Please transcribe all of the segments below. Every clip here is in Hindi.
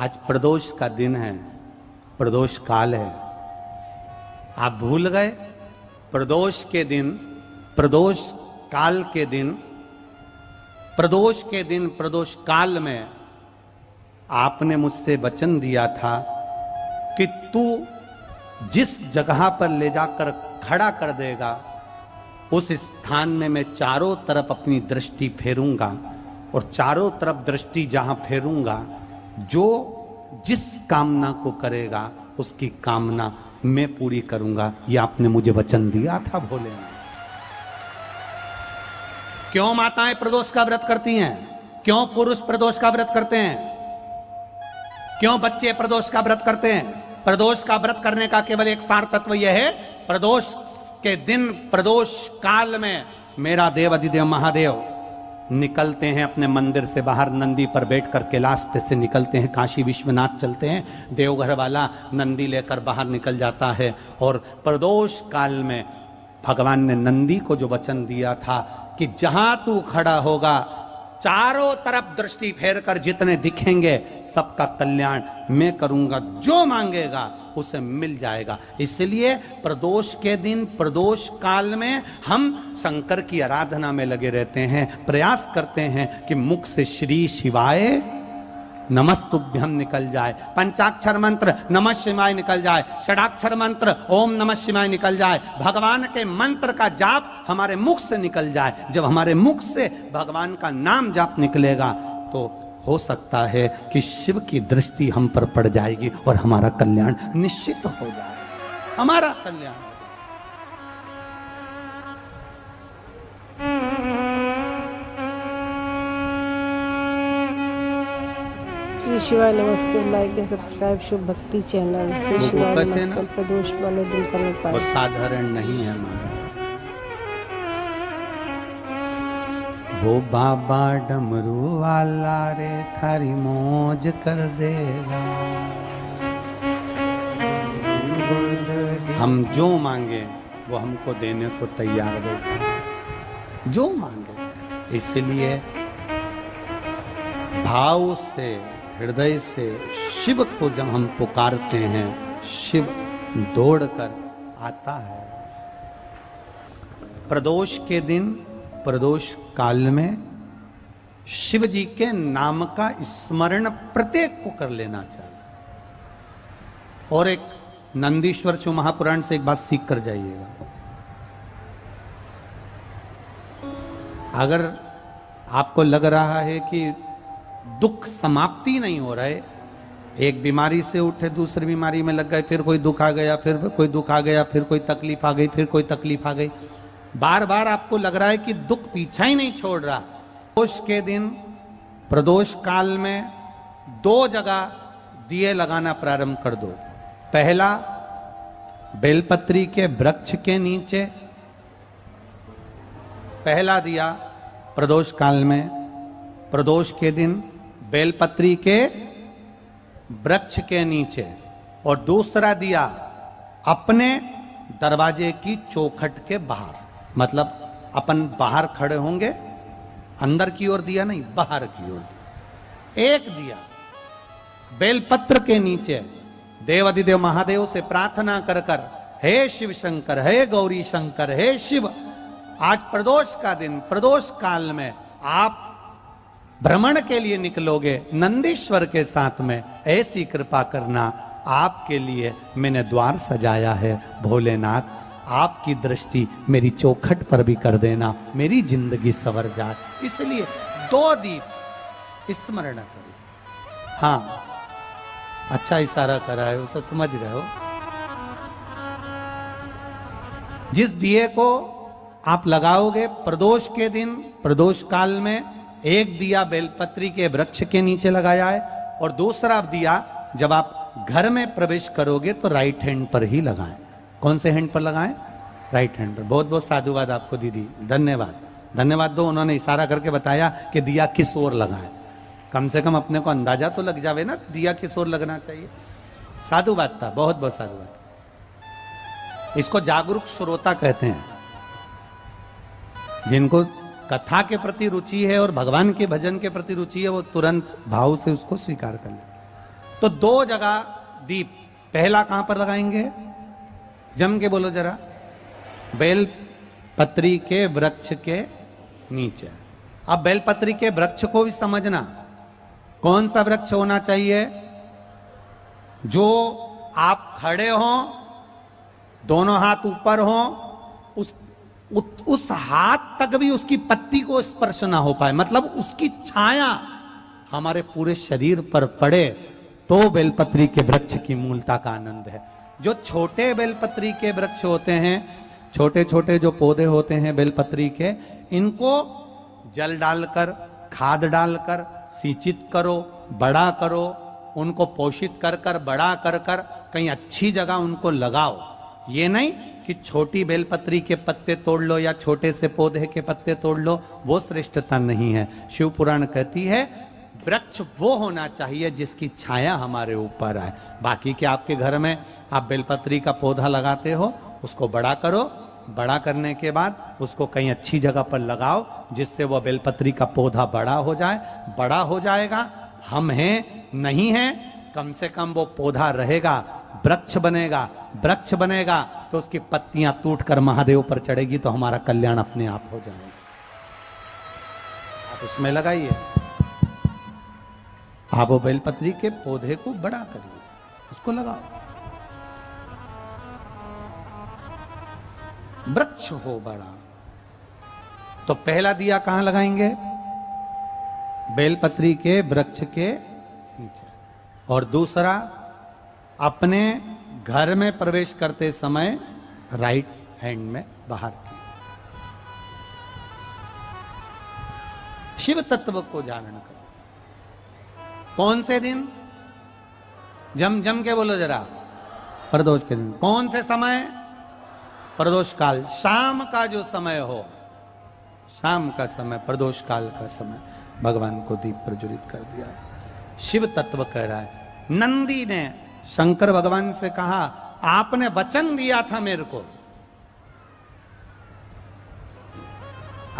आज प्रदोष का दिन है, प्रदोष काल है। आप भूल गए प्रदोष के दिन, प्रदोष काल के दिन, प्रदोष के दिन, प्रदोष काल में आपने मुझसे वचन दिया था कि तू जिस जगह पर ले जाकर खड़ा कर देगा उस स्थान में मैं चारों तरफ अपनी दृष्टि फेरूंगा, और चारों तरफ दृष्टि जहां फेरूंगा, जो जिस कामना को करेगा उसकी कामना मैं पूरी करूंगा। ये आपने मुझे वचन दिया था भोलेनाथ। क्यों माताएं प्रदोष का व्रत करती हैं? क्यों पुरुष प्रदोष का व्रत करते हैं? क्यों बच्चे प्रदोष का व्रत करते हैं? प्रदोष का व्रत करने का केवल एक सार तत्व यह है, प्रदोष के दिन, प्रदोष काल में मेरा देव अधिदेव महादेव निकलते हैं अपने मंदिर से बाहर, नंदी पर बैठकर कैलाश पे से निकलते हैं, काशी विश्वनाथ चलते हैं, देवघर वाला नंदी लेकर बाहर निकल जाता है। और प्रदोष काल में भगवान ने नंदी को जो वचन दिया था कि जहां तू खड़ा होगा चारों तरफ दृष्टि फेर कर जितने दिखेंगे सबका कल्याण मैं करूंगा, जो मांगेगा उसे मिल जाएगा। इसलिए प्रदोष के दिन, प्रदोष काल में हम शंकर की आराधना में लगे रहते हैं, प्रयास करते हैं कि मुख से श्री शिवाय नमस्तुभ्यम निकल जाए, पंचाक्षर मंत्र नमः शिवाय निकल जाए, षडाक्षर मंत्र ओम नमः शिवाय निकल जाए, भगवान के मंत्र का जाप हमारे मुख से निकल जाए। जब हमारे मुख से भगवान का नाम जाप निकलेगा तो हो सकता है कि शिव की दृष्टि हम पर पड़ जाएगी और हमारा कल्याण निश्चित हो जाएगा, हमारा कल्याण। श्री शिवाय नमस्ते। लाइक एंड सब्सक्राइब शिव भक्ति चैनल। श्री शिवाय नमस्ते। प्रदोष वाले दिन करने पाए, वो साधारण नहीं है हमारा। वो बाबा डमरू वाला रे थारी मौज कर देगा। हम जो मांगे वो हमको देने को तैयार बैठा, जो मांगे। इसलिए भाव से, हृदय से शिव को जब हम पुकारते हैं, शिव दौड़कर आता है। प्रदोष के दिन, प्रदोष काल में शिव जी के नाम का स्मरण प्रत्येक को कर लेना चाहिए। और एक नंदीश्वर शिव महापुराण से एक बात सीख कर जाइएगा। अगर आपको लग रहा है कि दुख समाप्ति नहीं हो रहे, एक बीमारी से उठे दूसरी बीमारी में लग गए, फिर कोई दुख आ गया, फिर कोई दुख आ गया, फिर कोई तकलीफ आ गई, फिर कोई तकलीफ आ गई, बार बार आपको लग रहा है कि दुख पीछा ही नहीं छोड़ रहा। प्रदोष के दिन, प्रदोष काल में 2 जगह दिए लगाना प्रारंभ कर दो। पहला, बेलपत्री के वृक्ष के नीचे पहला दिया प्रदोष काल में, प्रदोष के दिन बेलपत्री के वृक्ष के नीचे। और दूसरा दिया अपने दरवाजे की चौखट के बाहर, मतलब अपन बाहर खड़े होंगे, अंदर की ओर दिया नहीं, बाहर की ओर। एक दिया बेलपत्र के नीचे देवाधिदेव महादेव से प्रार्थना कर कर, हे शिव शंकर, हे गौरी शंकर, हे शिव, आज प्रदोष का दिन, प्रदोष काल में आप भ्रमण के लिए निकलोगे नंदीश्वर के साथ में, ऐसी कृपा करना, आपके लिए मैंने द्वार सजाया है भोलेनाथ, आपकी दृष्टि मेरी चौखट पर भी कर देना, मेरी जिंदगी सवर जाए। इसलिए 2 दीप स्मरण करो। हाँ, अच्छा इशारा करा है, उसे समझ गए हो। जिस दिए को आप लगाओगे प्रदोष के दिन, प्रदोष काल में, एक दिया बेलपत्री के वृक्ष के नीचे लगाया है, और दूसरा दिया जब आप घर में प्रवेश करोगे तो राइट हैंड पर ही लगाएं। कौन से हैंड पर लगाएं? राइट हैंड पर। बहुत बहुत साधुवाद आपको दीदी, धन्यवाद, धन्यवाद दो। उन्होंने इशारा करके बताया कि दिया किस ओर लगाएं, कम से कम अपने को अंदाजा तो लग जावे ना दिया किस ओर लगना चाहिए। साधुवाद था, बहुत बहुत साधुवाद। इसको जागरूक श्रोता कहते हैं, जिनको कथा के प्रति रुचि है और भगवान के भजन के प्रति रुचि है, वो तुरंत भाव से उसको स्वीकार कर ले। तो 2 जगह दीप, पहला कहां पर लगाएंगे? जम के बोलो जरा। बेल पत्री के वृक्ष के नीचे। अब बेलपत्री के वृक्ष को भी समझना, कौन सा वृक्ष होना चाहिए? जो आप खड़े हो, दोनों हाथ ऊपर हो, उस हाथ तक भी उसकी पत्ती को स्पर्श ना हो पाए, मतलब उसकी छाया हमारे पूरे शरीर पर पड़े, तो बेलपत्री के वृक्ष की मूलता का आनंद है। जो छोटे बेलपत्री के वृक्ष होते हैं, छोटे छोटे जो पौधे होते हैं बेलपत्री के, इनको जल डालकर, खाद डालकर सिंचित करो, बड़ा करो, उनको पोषित कर कर, बड़ा कर कर कहीं अच्छी जगह उनको लगाओ। ये नहीं कि छोटी बेलपत्री के पत्ते तोड़ लो या छोटे से पौधे के पत्ते तोड़ लो, वो श्रेष्ठता नहीं है। शिव पुराण कहती है वृक्ष वो होना चाहिए जिसकी छाया हमारे ऊपर आए। बाकी के आपके घर में आप बेलपत्री का पौधा लगाते हो, उसको बड़ा करो, बड़ा करने के बाद उसको कहीं अच्छी जगह पर लगाओ जिससे वह बेलपत्री का पौधा बड़ा हो जाए। बड़ा हो जाएगा, हम हैं नहीं हैं, कम से कम वो पौधा रहेगा, वृक्ष बनेगा। वृक्ष बनेगा तो उसकी पत्तियां टूटकर महादेव पर चढ़ेगी, तो हमारा कल्याण अपने आप हो जाएगा। आप उसमें लगाइए, आप वो बेलपत्री के पौधे को बड़ा करिए, उसको लगाओ, वृक्ष हो बड़ा। तो पहला दिया कहां लगाएंगे? बेलपत्री के वृक्ष के नीचे। और दूसरा, अपने घर में प्रवेश करते समय राइट हैंड में बाहर की। शिव तत्व को जानन करो। कौन से दिन? जम के बोलो जरा। प्रदोष के दिन। कौन से समय? प्रदोष काल, शाम का जो समय हो, शाम का समय, प्रदोष काल का समय भगवान को दीप प्रज्वलित कर दिया। शिव तत्व कह रहा है। नंदी ने शंकर भगवान से कहा, आपने वचन दिया था मेरे को,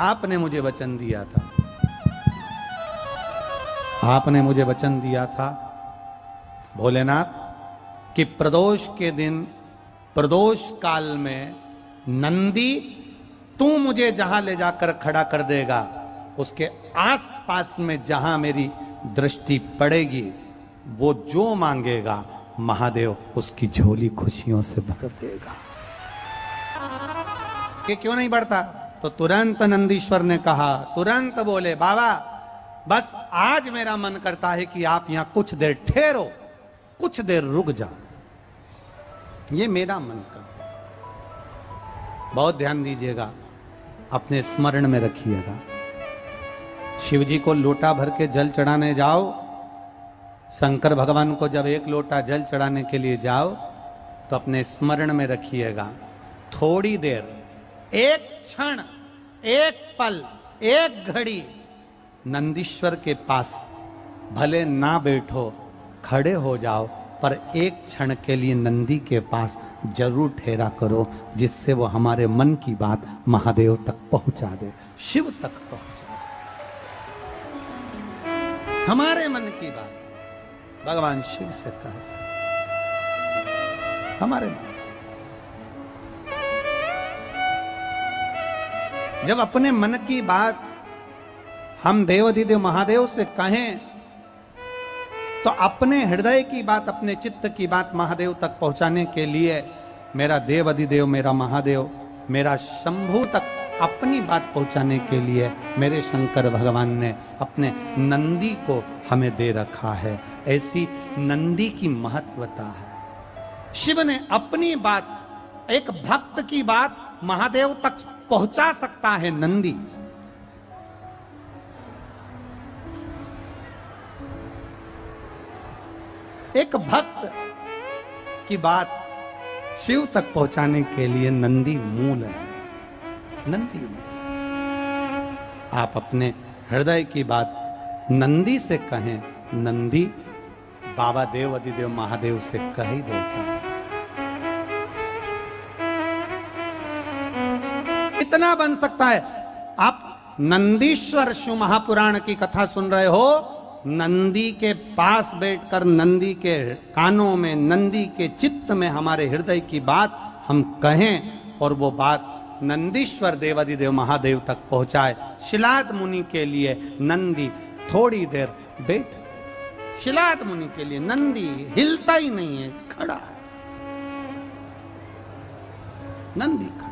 आपने मुझे वचन दिया था, आपने मुझे वचन दिया था भोलेनाथ कि प्रदोष के दिन, प्रदोष काल में नंदी तू मुझे जहां ले जाकर खड़ा कर देगा, उसके आसपास में जहां मेरी दृष्टि पड़ेगी, वो जो मांगेगा महादेव उसकी झोली खुशियों से भर देगा। ये क्यों नहीं बढ़ता? तो तुरंत नंदीश्वर ने कहा, तुरंत बोले, बाबा बस आज मेरा मन करता है कि आप यहां कुछ देर ठहरो, कुछ देर रुक जाओ, ये मेरा मन करता। बहुत ध्यान दीजिएगा, अपने स्मरण में रखिएगा। शिव जी को लोटा भर के जल चढ़ाने जाओ, शंकर भगवान को जब 1 लोटा जल चढ़ाने के लिए जाओ तो अपने स्मरण में रखिएगा, थोड़ी देर, 1 क्षण, 1 पल, 1 घड़ी नंदीश्वर के पास भले ना बैठो, खड़े हो जाओ, पर 1 क्षण के लिए नंदी के पास जरूर ठहरा करो, जिससे वो हमारे मन की बात महादेव तक पहुंचा दे, शिव तक पहुंचा दे। हमारे मन की बात भगवान शिव से कह, हमारे मन। जब अपने मन की बात हम देवाधिदेव महादेव से कहें, तो अपने हृदय की बात, अपने चित्त की बात महादेव तक पहुंचाने के लिए मेरा देवाधिदेव, मेरा महादेव, मेरा शंभु तक अपनी बात पहुंचाने के लिए मेरे शंकर भगवान ने अपने नंदी को हमें दे रखा है। ऐसी नंदी की महत्वता है। शिव ने अपनी बात, एक भक्त की बात महादेव तक पहुंचा सकता है नंदी। एक भक्त की बात शिव तक पहुंचाने के लिए नंदी मूल है। नंदी मूल। आप अपने हृदय की बात नंदी से कहें, नंदी बाबा देव अधिदेव महादेव से कह ही देता है। इतना बन सकता है। आप नंदीश्वर शिव महापुराण की कथा सुन रहे हो, नंदी के पास बैठकर नंदी के कानों में, नंदी के चित्त में हमारे हृदय की बात हम कहें और वो बात नंदीश्वर देवादिदेव महादेव तक पहुंचाए। शिलाद मुनि के लिए नंदी थोड़ी देर बैठ, शिलाद मुनि के लिए नंदी हिलता ही नहीं है, खड़ा है, नंदी खड़ा।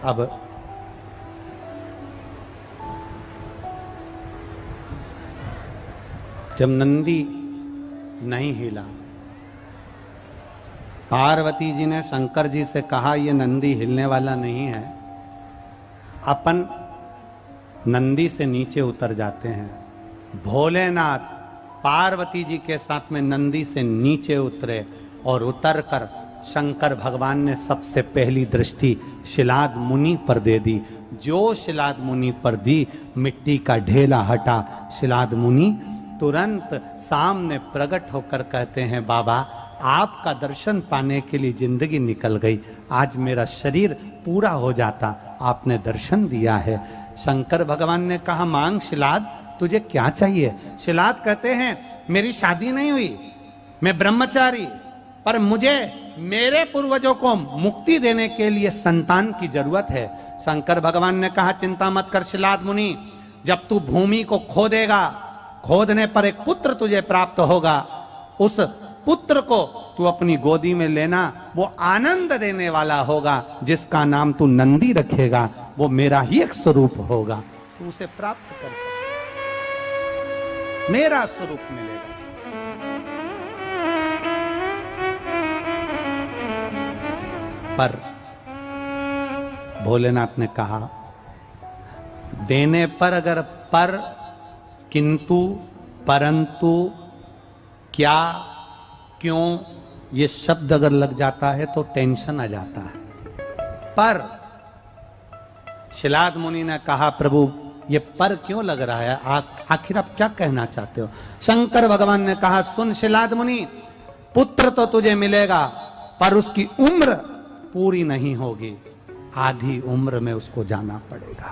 अब जब नंदी नहीं हिला, पार्वती जी ने शंकर जी से कहा ये नंदी हिलने वाला नहीं है। अपन नंदी से नीचे उतर जाते हैं। भोलेनाथ पार्वती जी के साथ में नंदी से नीचे उतरे और उतरकर शंकर भगवान ने सबसे पहली दृष्टि शिलाद मुनि पर दे दी। जो शिलाद मुनि पर दी, मिट्टी का ढेला हटा। शिलाद मुनि तुरंत सामने प्रकट होकर कहते हैं, बाबा आपका दर्शन पाने के लिए जिंदगी निकल गई, आज मेरा शरीर पूरा हो जाता, आपने दर्शन दिया है। शंकर भगवान ने कहा, मांग शिलाद, तुझे क्या चाहिए? शिलाद कहते हैं, मेरी शादी नहीं हुई, मैं ब्रह्मचारी, पर मुझे मेरे पूर्वजों को मुक्ति देने के लिए संतान की जरूरत है। शंकर भगवान ने कहा, चिंता मत कर शिलाद मुनि, जब तू भूमि को खोदेगा, खोदने पर एक पुत्र तुझे प्राप्त होगा। उस पुत्र को तू अपनी गोदी में लेना, वो आनंद देने वाला होगा, जिसका नाम तू नंदी रखेगा, वो मेरा ही एक स्वरूप होगा, तू उसे प्राप्त कर सकता, मेरा स्वरूप मिलेगा। पर भोलेनाथ ने कहा, देने पर अगर पर, किंतु, परंतु, क्या, क्यों ये शब्द अगर लग जाता है तो टेंशन आ जाता है। पर शिलाद मुनि ने कहा, प्रभु ये पर क्यों लग रहा है, आखिर आप क्या कहना चाहते हो? शंकर भगवान ने कहा, सुन शिलाद मुनि, पुत्र तो तुझे मिलेगा, पर उसकी उम्र पूरी नहीं होगी, आधी उम्र में उसको जाना पड़ेगा,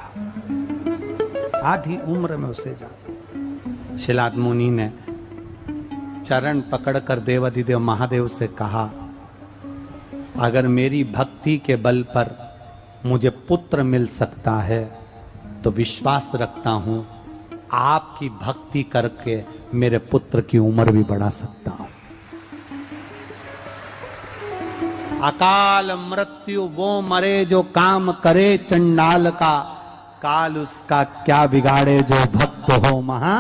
आधी उम्र में उसे जाना। शिलाद मुनि ने चरण पकड़कर देवादिदेव महादेव से कहा, अगर मेरी भक्ति के बल पर मुझे पुत्र मिल सकता है तो विश्वास रखता हूं आपकी भक्ति करके मेरे पुत्र की उम्र भी बढ़ा सकता हूं। अकाल मृत्यु वो मरे जो काम करे चंडाल का, काल उसका क्या बिगाड़े जो भक्त हो महा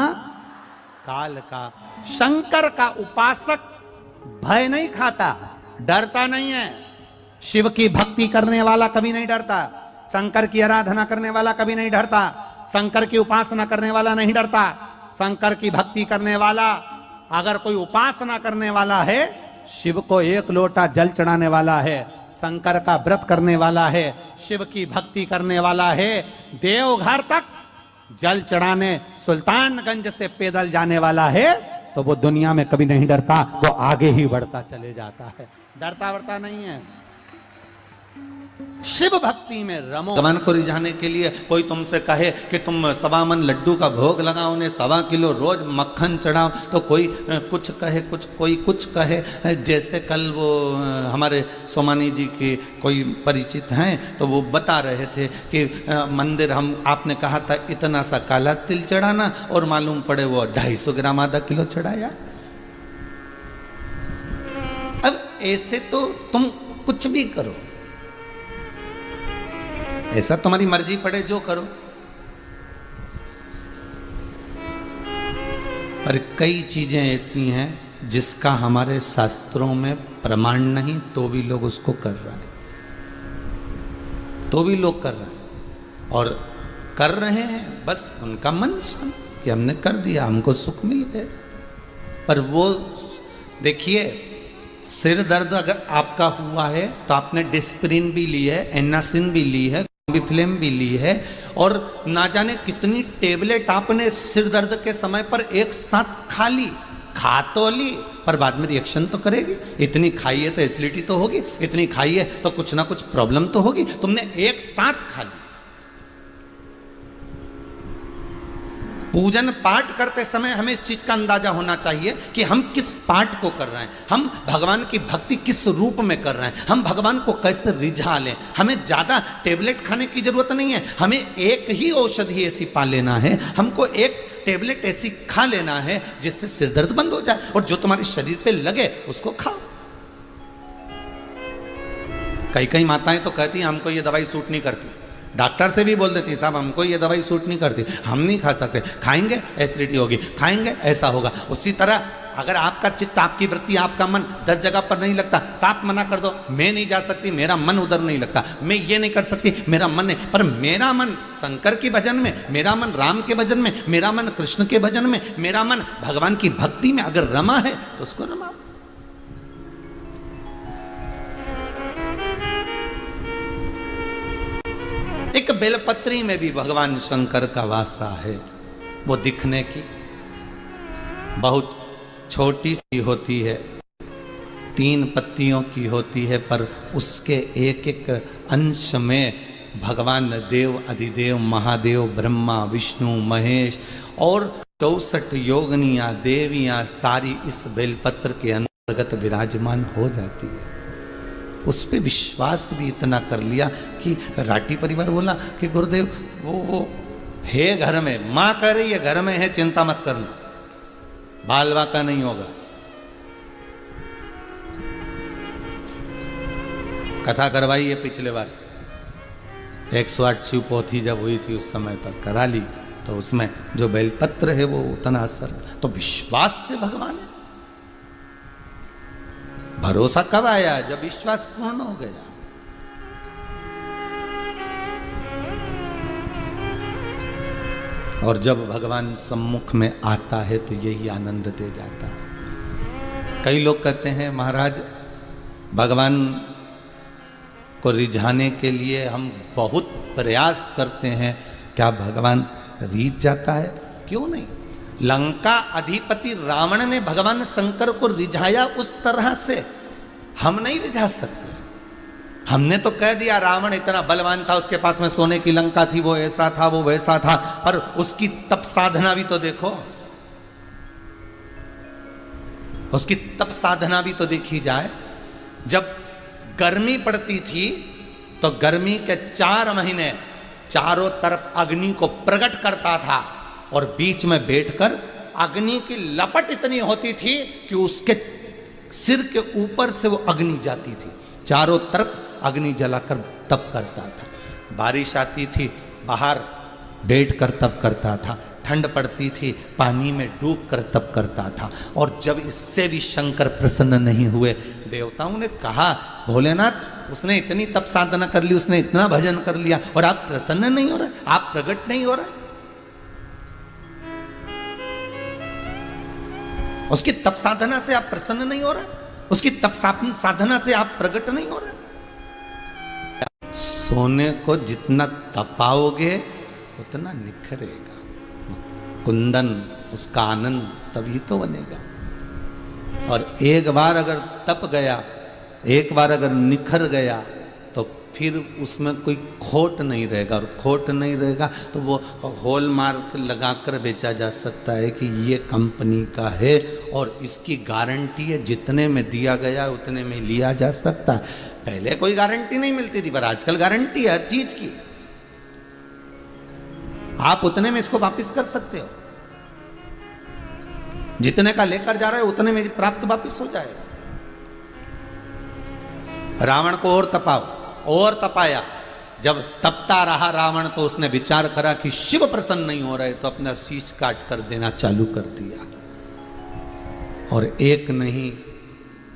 काल का। शंकर का उपासक भय नहीं खाता, डरता नहीं है। शिव की भक्ति करने वाला कभी नहीं डरता, शंकर की आराधना करने वाला कभी नहीं डरता, शंकर की उपासना करने वाला नहीं डरता। शंकर की भक्ति करने वाला, अगर कोई उपासना करने वाला है, शिव को एक लोटा जल चढ़ाने वाला है, शंकर का व्रत करने वाला है, शिव की भक्ति करने वाला है, देवघर तक जल चढ़ाने सुल्तानगंज से पैदल जाने वाला है, तो वो दुनिया में कभी नहीं डरता, वो आगे ही बढ़ता चले जाता है, डरता वरता नहीं है। शिव भक्ति में रमो। भगवान को रिझाने के लिए कोई तुमसे कहे कि तुम 1.25 मन लड्डू का भोग लगाओ, उन्हें 1.25 किलो रोज मक्खन चढ़ाओ, तो कोई कुछ कहे, कोई कुछ कहे। जैसे कल वो हमारे सोमानी जी के कोई परिचित हैं, तो वो बता रहे थे कि मंदिर आपने कहा था इतना सा काला तिल चढ़ाना, और मालूम पड़े वो 250 ग्राम आधा किलो चढ़ाया। अब ऐसे तो तुम कुछ भी करो, ऐसा तुम्हारी मर्जी पड़े जो करो, पर कई चीजें ऐसी हैं जिसका हमारे शास्त्रों में प्रमाण नहीं, तो भी लोग उसको कर रहे हैं, तो भी लोग कर रहे हैं, और कर रहे हैं बस उनका मन शांत कि हमने कर दिया, हमको सुख मिल गया। पर वो देखिए, सिर दर्द अगर आपका हुआ है तो आपने डिस्प्रिन भी ली है, एनासिन भी ली है, फिल्म भी ली है, और ना जाने कितनी टेबलेट आपने सिर दर्द के समय पर एक साथ खा ली, खा तो ली, पर बाद में रिएक्शन तो करेगी। इतनी खाई है तो एसिडिटी तो होगी, इतनी खाई है तो कुछ ना कुछ प्रॉब्लम तो होगी। तुमने एक साथ खा ली। पूजन पाठ करते समय हमें इस चीज का अंदाजा होना चाहिए कि हम किस पाठ को कर रहे हैं, हम भगवान की भक्ति किस रूप में कर रहे हैं, हम भगवान को कैसे रिझा लें। हमें ज्यादा टेबलेट खाने की जरूरत नहीं है, हमें एक ही औषधि ऐसी पा लेना है, हमको एक टेबलेट ऐसी खा लेना है जिससे सिर दर्द बंद हो जाए, और जो तुम्हारे शरीर पे लगे उसको खाओ। कई कई माताएं तो कहती हैं हमको ये दवाई सूट नहीं करती, डॉक्टर से भी बोल देती साहब हमको ये दवाई सूट नहीं करती, हम नहीं खा सकते, खाएंगे एसिडिटी होगी, खाएंगे ऐसा होगा। उसी तरह अगर आपका चित्त, आपकी वृत्ति, आपका मन 10 जगह पर नहीं लगता, साफ मना कर दो, मैं नहीं जा सकती, मेरा मन उधर नहीं लगता, मैं ये नहीं कर सकती, मेरा मन नहीं। पर मेरा मन शंकर के भजन में, मेरा मन राम के भजन में, मेरा मन कृष्ण के भजन में, मेरा मन भगवान की भक्ति में अगर रमा है तो उसको रमा। एक बेलपत्री में भी भगवान शंकर का वासा है। वो दिखने की बहुत छोटी सी होती है, 3 पत्तियों की होती है, पर उसके एक एक अंश में भगवान देव, अधिदेव, महादेव, ब्रह्मा, विष्णु, महेश और 64 योगनियां, देवियां सारी इस बेलपत्र के अंतर्गत विराजमान हो जाती है। उस पे विश्वास भी इतना कर लिया कि राठी परिवार बोला कि गुरुदेव वो है घर में, मां कह रही है घर में है, चिंता मत करना, बाल वाका नहीं होगा। कथा करवाई है पिछले वर्ष, 108 शिव पोथी जब हुई थी उस समय पर करा ली, तो उसमें जो बेलपत्र है वो उतना असर, तो विश्वास से भगवान है। भरोसा कब आया? जब विश्वास पूर्ण हो गया। और जब भगवान सम्मुख में आता है तो यही आनंद दे जाता है। कई लोग कहते हैं महाराज भगवान को रिझाने के लिए हम बहुत प्रयास करते हैं, क्या भगवान रीझ जाता है? क्यों नहीं। लंका अधिपति रावण ने भगवान शंकर को रिझाया उस तरह से, हम नहीं रिझा सकते। हमने तो कह दिया रावण इतना बलवान था, उसके पास में सोने की लंका थी, वो ऐसा था, वो वैसा था, पर उसकी तप साधना भी तो देखो, उसकी तप साधना भी तो देखी जाए। जब गर्मी पड़ती थी तो गर्मी के 4 महीने चारों तरफ अग्नि को प्रकट करता था, और बीच में बैठकर अग्नि की लपट इतनी होती थी कि उसके सिर के ऊपर से वो अग्नि जाती थी, चारों तरफ अग्नि जलाकर तप करता था। बारिश आती थी, बाहर बैठकर तप करता था, ठंड पड़ती थी, पानी में डूबकर तप करता था। और जब इससे भी शंकर प्रसन्न नहीं हुए, देवताओं ने कहा भोलेनाथ उसने इतनी तप साधना कर ली, उसने इतना भजन कर लिया, और आप प्रसन्न नहीं हो रहे, आप प्रकट नहीं हो रहे। उसकी तप साधना से आप प्रसन्न नहीं हो रहे, उसकी तप साधना से आप प्रकट नहीं हो रहे। सोने को जितना तपाओगे उतना निखरेगा, कुंदन उसका आनंद तभी तो बनेगा। और एक बार अगर तप गया, एक बार अगर निखर गया, तो फिर उसमें कोई खोट नहीं रहेगा, और खोट नहीं रहेगा तो वो हॉलमार्क लगाकर बेचा जा सकता है कि ये कंपनी का है और इसकी गारंटी है, जितने में दिया गया उतने में लिया जा सकता है। पहले कोई गारंटी नहीं मिलती थी, पर आजकल गारंटी है हर चीज की, आप उतने में इसको वापस कर सकते हो, जितने का लेकर जा रहे हो उतने में प्राप्त वापस हो जाएगा। रावण को और तपाओ, और तपाया, जब तपता रहा रावण तो उसने विचार करा कि शिव प्रसन्न नहीं हो रहे, तो अपना शीश काट कर देना चालू कर दिया, और एक नहीं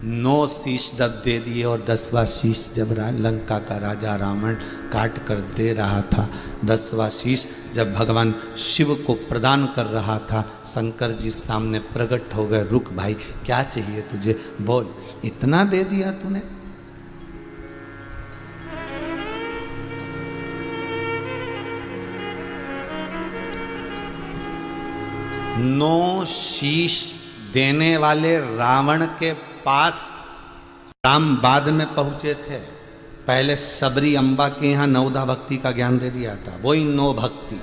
9 शीश जब दे दिए, और 10वां शीश जब लंका का राजा रावण काट कर दे रहा था, 10वां शीश जब भगवान शिव को प्रदान कर रहा था, शंकर जी सामने प्रकट हो गए। रुक भाई, क्या चाहिए तुझे, बोल, इतना दे दिया तूने। नो शीश देने वाले रावण के पास राम बाद में पहुंचे थे। पहले सबरी अम्बा के यहां नवदा भक्ति का ज्ञान दे दिया था, वही नो भक्ति,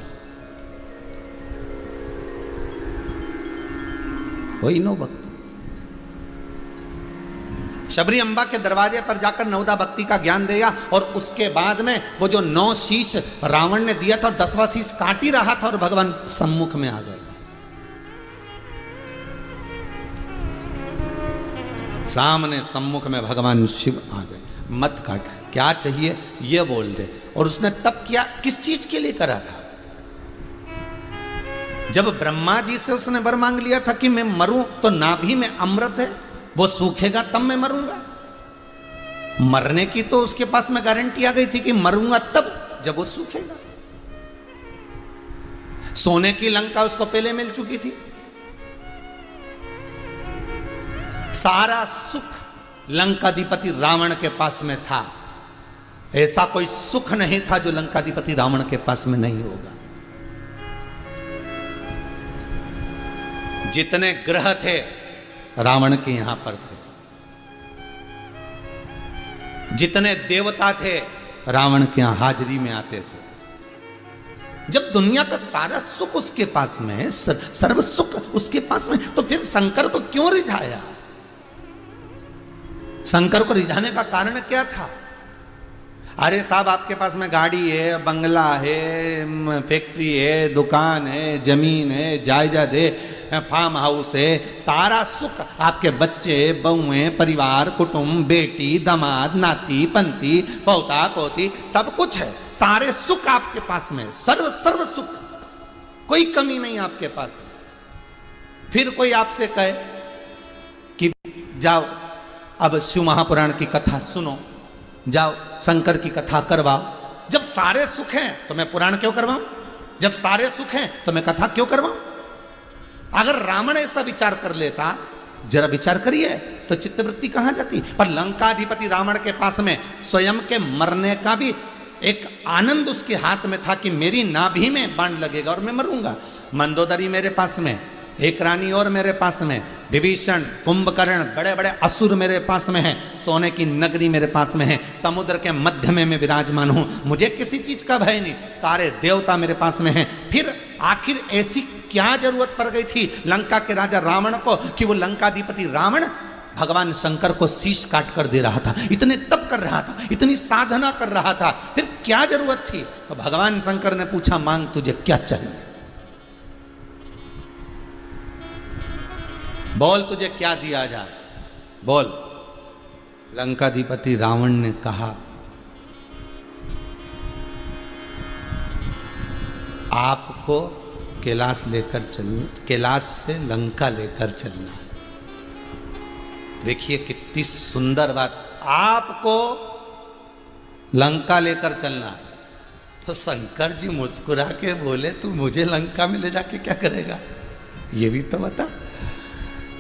वही नो भक्ति। शबरी अम्बा के दरवाजे पर जाकर नवदा भक्ति का ज्ञान दिया और उसके बाद में वो जो 9 शीश रावण ने दिया था और 10वां शीश काट ही रहा था और भगवान सम्मुख में आ गए। सामने सम्मुख में भगवान शिव आ गए। मत काट, क्या चाहिए ये बोल दे। और उसने तब किया, किस चीज के लिए करा था? जब ब्रह्मा जी से उसने वर मांग लिया था कि मैं मरूं तो नाभि में अमृत है, वो सूखेगा तब मैं मरूंगा। मरने की तो उसके पास में गारंटी आ गई थी कि मरूंगा तब जब वो सूखेगा। सोने की लंका उसको पहले मिल चुकी थी। सारा सुख लंकाधिपति रावण के पास में था। ऐसा कोई सुख नहीं था जो लंकाधिपति रावण के पास में नहीं होगा। जितने ग्रह थे रावण के यहां पर थे, जितने देवता थे रावण के यहां हाजिरी में आते थे। जब दुनिया का सारा सुख उसके पास में है, सर्व सुख उसके पास में, तो फिर शंकर को क्यों रिझाया? शंकर को रिझाने का कारण क्या था? अरे साहब, आपके पास में गाड़ी है, बंगला है, फैक्ट्री है, दुकान है, जमीन है, जायदाद है, फार्म हाउस है, सारा सुख आपके बच्चे, बहुएं, परिवार, कुटुंब, बेटी, दामाद, नाती, पंती, पोता, पोती, सब कुछ है। सारे सुख आपके पास में, सर्व सुख, कोई कमी नहीं आपके पास में। फिर कोई आपसे कहे कि जाओ अब शिव महापुराण की कथा सुनो, जाओ शंकर की कथा करवाओ। जब सारे सुख हैं तो मैं पुराण क्यों करवाऊं? जब सारे सुख हैं तो मैं कथा क्यों करवाऊं? अगर रावण ऐसा विचार कर लेता, जरा विचार करिए, तो चित्तवृत्ति कहां जाती? पर लंकाधिपति रावण के पास में स्वयं के मरने का भी एक आनंद उसके हाथ में था कि मेरी नाभि में बाण लगेगा और मैं मरूंगा। मंदोदरी मेरे पास में, एक रानी और मेरे पास में, विभीषण, कुंभकर्ण, बड़े बड़े असुर मेरे पास में हैं, सोने की नगरी मेरे पास में है, समुद्र के मध्य में मैं विराजमान हूं, मुझे किसी चीज का भय नहीं, सारे देवता मेरे पास में हैं। फिर आखिर ऐसी क्या जरूरत पड़ गई थी लंका के राजा रावण को कि वो लंकाधिपति रावण भगवान शंकर को शीश काट कर दे रहा था, इतने तप कर रहा था, इतनी साधना कर रहा था, फिर क्या जरूरत थी? तो भगवान शंकर ने पूछा, मांग तुझे क्या चाहिए, बोल तुझे क्या दिया जाए, बोल। लंकाधिपति रावण ने कहा, आपको कैलाश लेकर चलना, कैलाश से लंका लेकर चलना। देखिए कितनी सुंदर बात, आपको लंका लेकर चलना है। तो शंकर जी मुस्कुरा के बोले, तू मुझे लंका में ले जाके क्या करेगा, ये भी तो बता।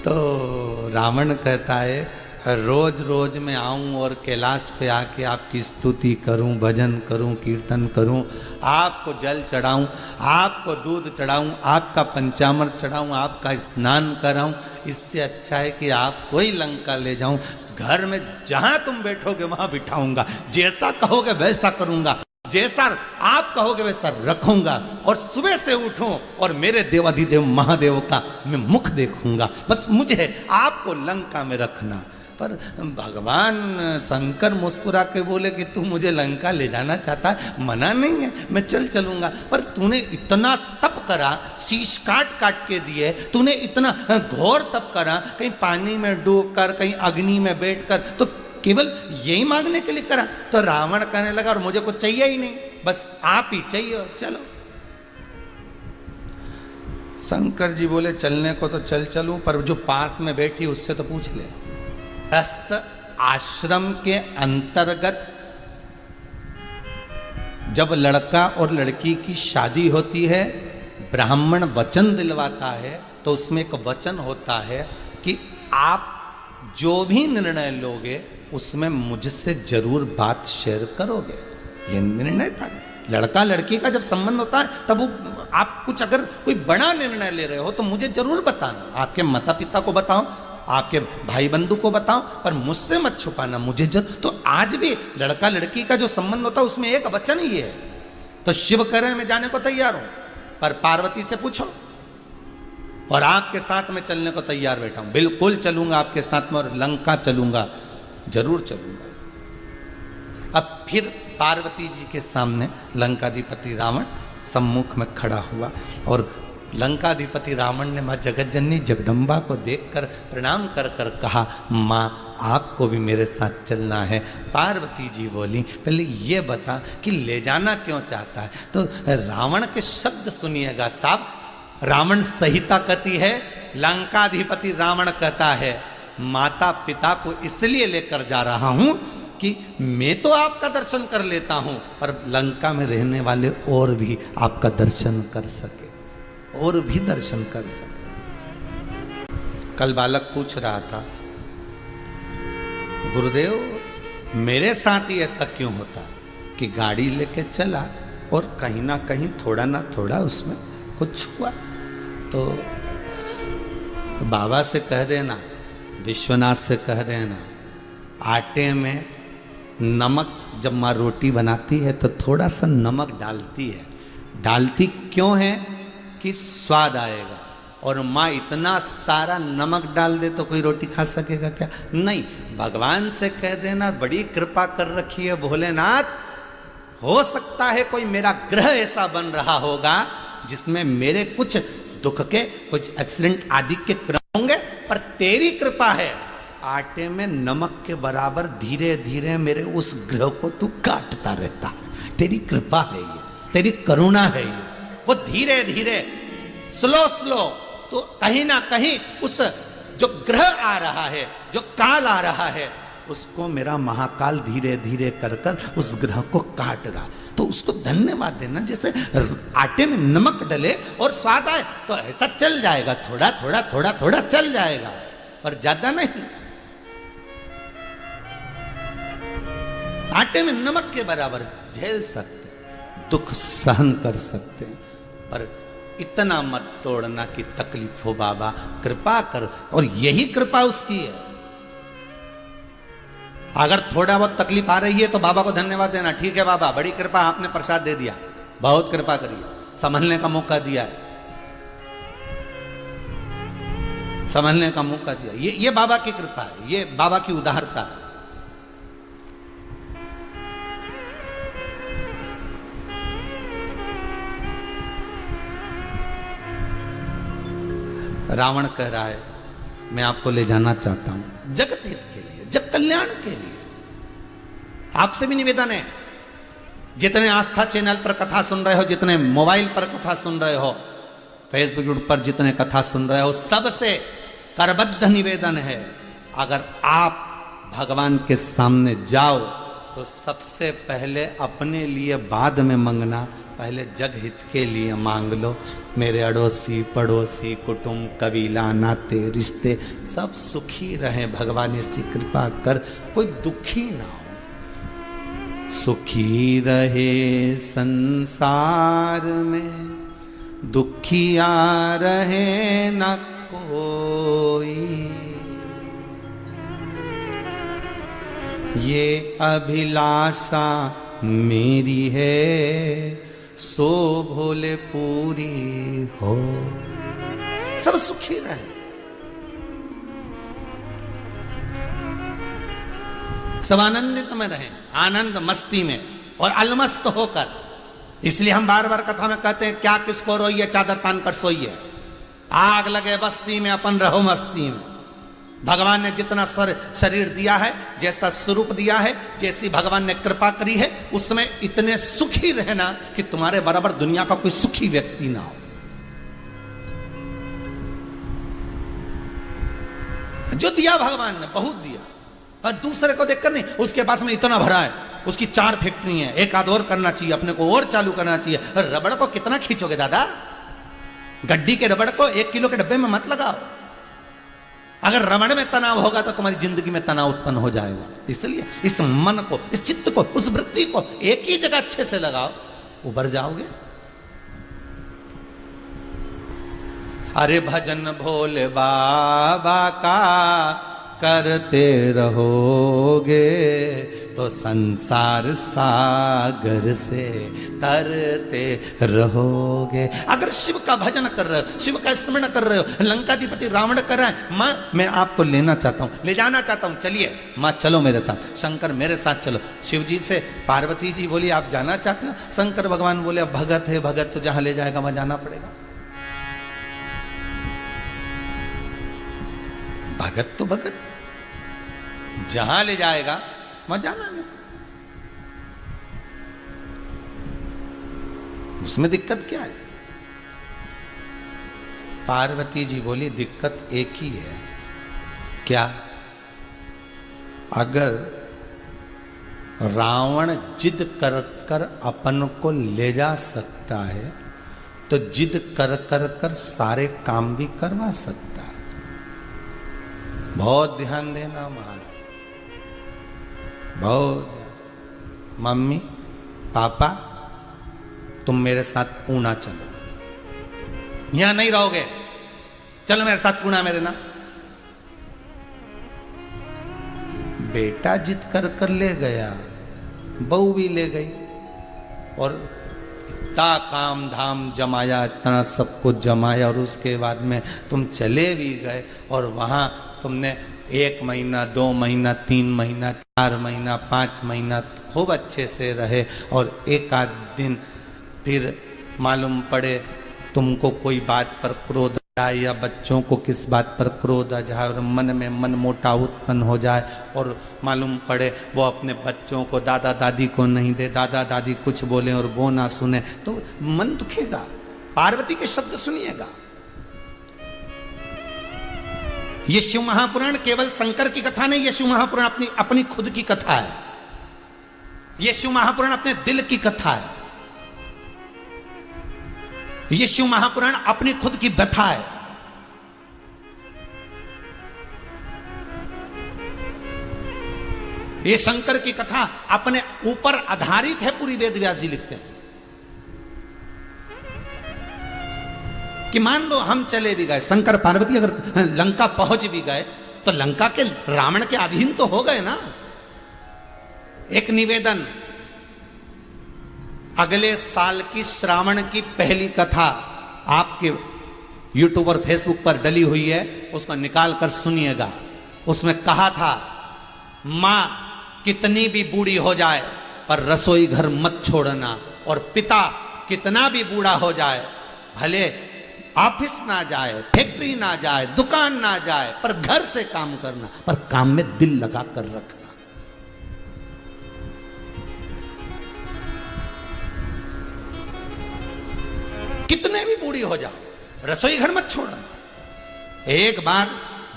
तो रावण कहता है, रोज रोज मैं आऊं और कैलाश पे आके आपकी स्तुति करूं, भजन करूं, कीर्तन करूं, आपको जल चढ़ाऊं, आपको दूध चढ़ाऊं, आपका पंचामृत चढ़ाऊं, आपका स्नान कराऊं, इससे अच्छा है कि आपको ही लंका ले जाऊं। घर में जहां तुम बैठोगे वहां बिठाऊंगा, जैसा कहोगे वैसा करूंगा, जैसा आप कहोगे वैसा रखूंगा, और सुबह से उठूं और मेरे देवाधिदेव महादेव का मैं मुख देखूंगा, बस मुझे आपको लंका में रखना। पर भगवान शंकर मुस्कुरा के बोले कि तू मुझे लंका ले जाना चाहता है, मना नहीं है, मैं चलूंगा, पर तूने इतना तप करा, शीश काट काट के दिए, तूने इतना घोर तप करा, कहीं पानी में डूब कर, कहीं अग्नि में बैठ कर, तो केवल यही मांगने के लिए करा? तो रावण कहने लगा, और मुझे कुछ चाहिए ही नहीं, बस आप ही चाहिए, चलो। शंकर जी बोले, चलने को तो चलूं, पर जो पास में बैठी उससे तो पूछ ले। गृहस्थ आश्रम के अंतर्गत जब लड़का और लड़की की शादी होती है, ब्राह्मण वचन दिलवाता है, तो उसमें एक वचन होता है कि आप जो भी निर्णय लोगे उसमें मुझसे जरूर बात शेयर करोगे। ये निर्णय था। लड़का लड़की का जब संबंध होता है तब वो आप कुछ अगर कोई बड़ा निर्णय ले रहे हो तो मुझे जरूर बताना, आपके माता पिता को बताओ, आपके भाई बंधु को बताओ, पर मुझसे मत छुपाना। मुझे तो आज भी लड़का लड़की का जो संबंध होता है उसमें एक वचन ही है। तो शिव कह रहे हैं मैं जाने को तैयार हूं, पर पार्वती से पूछो, और आपके साथ में चलने को तैयार बैठा हूं, बिल्कुल चलूंगा आपके साथ में, और लंका चलूंगा, जरूर चलूंगा। अब फिर पार्वती जी के सामने लंकाधिपति रावण सम्मुख में खड़ा हुआ, और लंकाधिपति रावण ने मां जगतजननी जगदम्बा को देखकर प्रणाम कर कर कहा, मां आपको भी मेरे साथ चलना है। पार्वती जी बोली, पहले ये बता कि ले जाना क्यों चाहता है? तो रावण के शब्द सुनिएगा साहब। रावण संहिता कहती है, लंकाधिपति रावण कहता है माता पिता को इसलिए लेकर जा रहा हूं कि मैं तो आपका दर्शन कर लेता हूं, पर लंका में रहने वाले और भी आपका दर्शन कर सके, और भी दर्शन कर सके। कल बालक पूछ रहा था, गुरुदेव मेरे साथ ही ऐसा क्यों होता कि गाड़ी लेके चला और कहीं ना कहीं थोड़ा ना थोड़ा उसमें कुछ हुआ? तो बाबा से कह देना, विश्वनाथ से कह देना, आटे में नमक जब माँ रोटी बनाती है तो थोड़ा सा नमक डालती है। डालती क्यों है? कि स्वाद आएगा। और माँ इतना सारा नमक डाल दे तो कोई रोटी खा सकेगा क्या? नहीं। भगवान से कह देना, बड़ी कृपा कर रखी है भोलेनाथ, हो सकता है कोई मेरा ग्रह ऐसा बन रहा होगा जिसमें मेरे कुछ दुख के, कुछ एक्सीडेंट आदि के क्रम होंगे, पर तेरी कृपा है, आटे में नमक के बराबर धीरे धीरे मेरे उस ग्रह को तू काटता रहता है। तेरी कृपा है ये, तेरी करुणा है ये। वो धीरे धीरे स्लो तो कहीं ना कहीं उस जो ग्रह आ रहा है, जो काल आ रहा है, उसको मेरा महाकाल धीरे धीरे कर कर उस ग्रह को काट रहा। तो उसको धन्यवाद देना। जैसे आटे में नमक डले और स्वाद आए तो ऐसा चल जाएगा, थोड़ा थोड़ा थोड़ा थोड़ा चल जाएगा, पर ज्यादा नहीं। आटे में नमक के बराबर झेल सकते, दुख सहन कर सकते, पर इतना मत तोड़ना कि तकलीफ हो। बाबा कृपा कर, और यही कृपा उसकी है। अगर थोड़ा बहुत तकलीफ आ रही है तो बाबा को धन्यवाद देना, ठीक है बाबा बड़ी कृपा, आपने प्रसाद दे दिया, बहुत कृपा करिए, संभलने का मौका दिया है, संभलने का मौका दिया। ये बाबा की कृपा है, ये बाबा की उदारता है। रावण कह रहा है मैं आपको ले जाना चाहता हूं जगत हित के लिए, जग कल्याण के लिए। आपसे भी निवेदन है, जितने आस्था चैनल पर कथा सुन रहे हो, जितने मोबाइल पर कथा सुन रहे हो, फेसबुक पर जितने कथा सुन रहे हो, सबसे करबद्ध निवेदन है, अगर आप भगवान के सामने जाओ तो सबसे पहले अपने लिए बाद में मांगना, पहले जग हित के लिए मांग लो। मेरे अड़ोसी पड़ोसी कुटुंब कबीला नाते रिश्ते सब सुखी रहे, भगवान ऐसी कृपा कर, कोई दुखी ना हो। सुखी रहे संसार में, दुखिया रहे न कोई, ये अभिलाषा मेरी है, सो भोले पूरी हो। सब सुखी रहे, सब आनंदित में रहे, आनंद मस्ती में और अलमस्त होकर। इसलिए हम बार बार कथा में कहते हैं, क्या किसको रोइए चादर तान कर सोइए, आग लगे बस्ती में अपन रहो मस्ती में। भगवान ने जितना शरीर दिया है, जैसा स्वरूप दिया है, जैसी भगवान ने कृपा करी है, उसमें इतने सुखी रहना कि तुम्हारे बराबर दुनिया का कोई सुखी व्यक्ति ना हो। जो दिया भगवान ने बहुत दिया, और दूसरे को देखकर नहीं, उसके पास में इतना भरा है, उसकी 4 फैक्ट्री है, एक आध और करना चाहिए, अपने को और चालू करना चाहिए। रबड़ को कितना खींचोगे दादा? गड्डी के रबड़ को 1 किलो के डब्बे में मत लगाओ। अगर रमण में तनाव होगा तो तुम्हारी जिंदगी में तनाव उत्पन्न हो जाएगा। इसलिए इस मन को, इस चित्त को, उस वृत्ति को एक ही जगह अच्छे से लगाओ, उभर जाओगे। अरे भजन भोले बाबा का करते रहोगे तो संसार सागर से तरते रहोगे। अगर शिव का भजन कर रहे हो, शिव का स्मरण कर रहे हो, लंकाधिपति रावण कर रहा है, माँ मैं आपको लेना चाहता हूँ, ले जाना चाहता हूँ, चलिए माँ चलो मेरे साथ, शंकर मेरे साथ चलो। शिव जी से पार्वती जी बोली आप जाना चाहते हो? शंकर भगवान बोले अब भगत है, भगत तो जहां ले जाएगा वहां जाना पड़ेगा। भगत तो भगत, जहां ले जाएगा वहां जाना है। उसमें दिक्कत क्या है? पार्वती जी बोली दिक्कत एक ही है। क्या? अगर रावण जिद कर कर अपन को ले जा सकता है तो जिद कर कर कर सारे काम भी करवा सकता है। बहुत ध्यान देना महाराज, बहुत। मम्मी पापा तुम मेरे साथ पूना चलो, यहां नहीं रहोगे, चलो मेरे साथ पूना मेरे ना। बेटा जिद कर कर ले गया, बहू भी ले गई और इतना काम धाम जमाया, इतना सब कुछ जमाया और उसके बाद में तुम चले भी गए और वहां तुमने 1 महीना 2 महीना 3 महीना 4 महीना 5 महीना खूब अच्छे से रहे और एक आध दिन फिर मालूम पड़े तुमको कोई बात पर क्रोध आए या बच्चों को किस बात पर क्रोध आ जाए और मन में मन मोटा उत्पन्न हो जाए और मालूम पड़े वो अपने बच्चों को दादा दादी को नहीं दे, दादा दादी कुछ बोले और वो ना सुने तो मन दुखेगा। पार्वती के शब्द सुनिएगा। ये शिव महापुराण केवल शंकर की कथा नहीं, ये शिव महापुराण अपनी अपनी खुद की कथा है। ये शिव महापुराण अपने दिल की कथा है। ये शिव महापुराण अपनी खुद की व्यथा है। ये शंकर की कथा अपने ऊपर आधारित है, पूरी वेद व्यास जी लिखते हैं कि मान लो हम चले भी गए, शंकर पार्वती अगर लंका पहुंच भी गए तो लंका के रावण के अधीन तो हो गए ना। एक निवेदन, अगले साल की श्रावण की पहली कथा आपके यूट्यूब और फेसबुक पर डली हुई है, उसको निकाल कर सुनिएगा। उसमें कहा था मां कितनी भी बूढ़ी हो जाए पर रसोई घर मत छोड़ना, और पिता कितना भी बूढ़ा हो जाए, भले ऑफिस ना जाए, फैक्ट्री ना जाए, दुकान ना जाए, पर घर से काम करना, पर काम में दिल लगा कर रखना। कितने भी बूढ़ी हो जाओ, रसोई घर मत छोड़ना। एक बार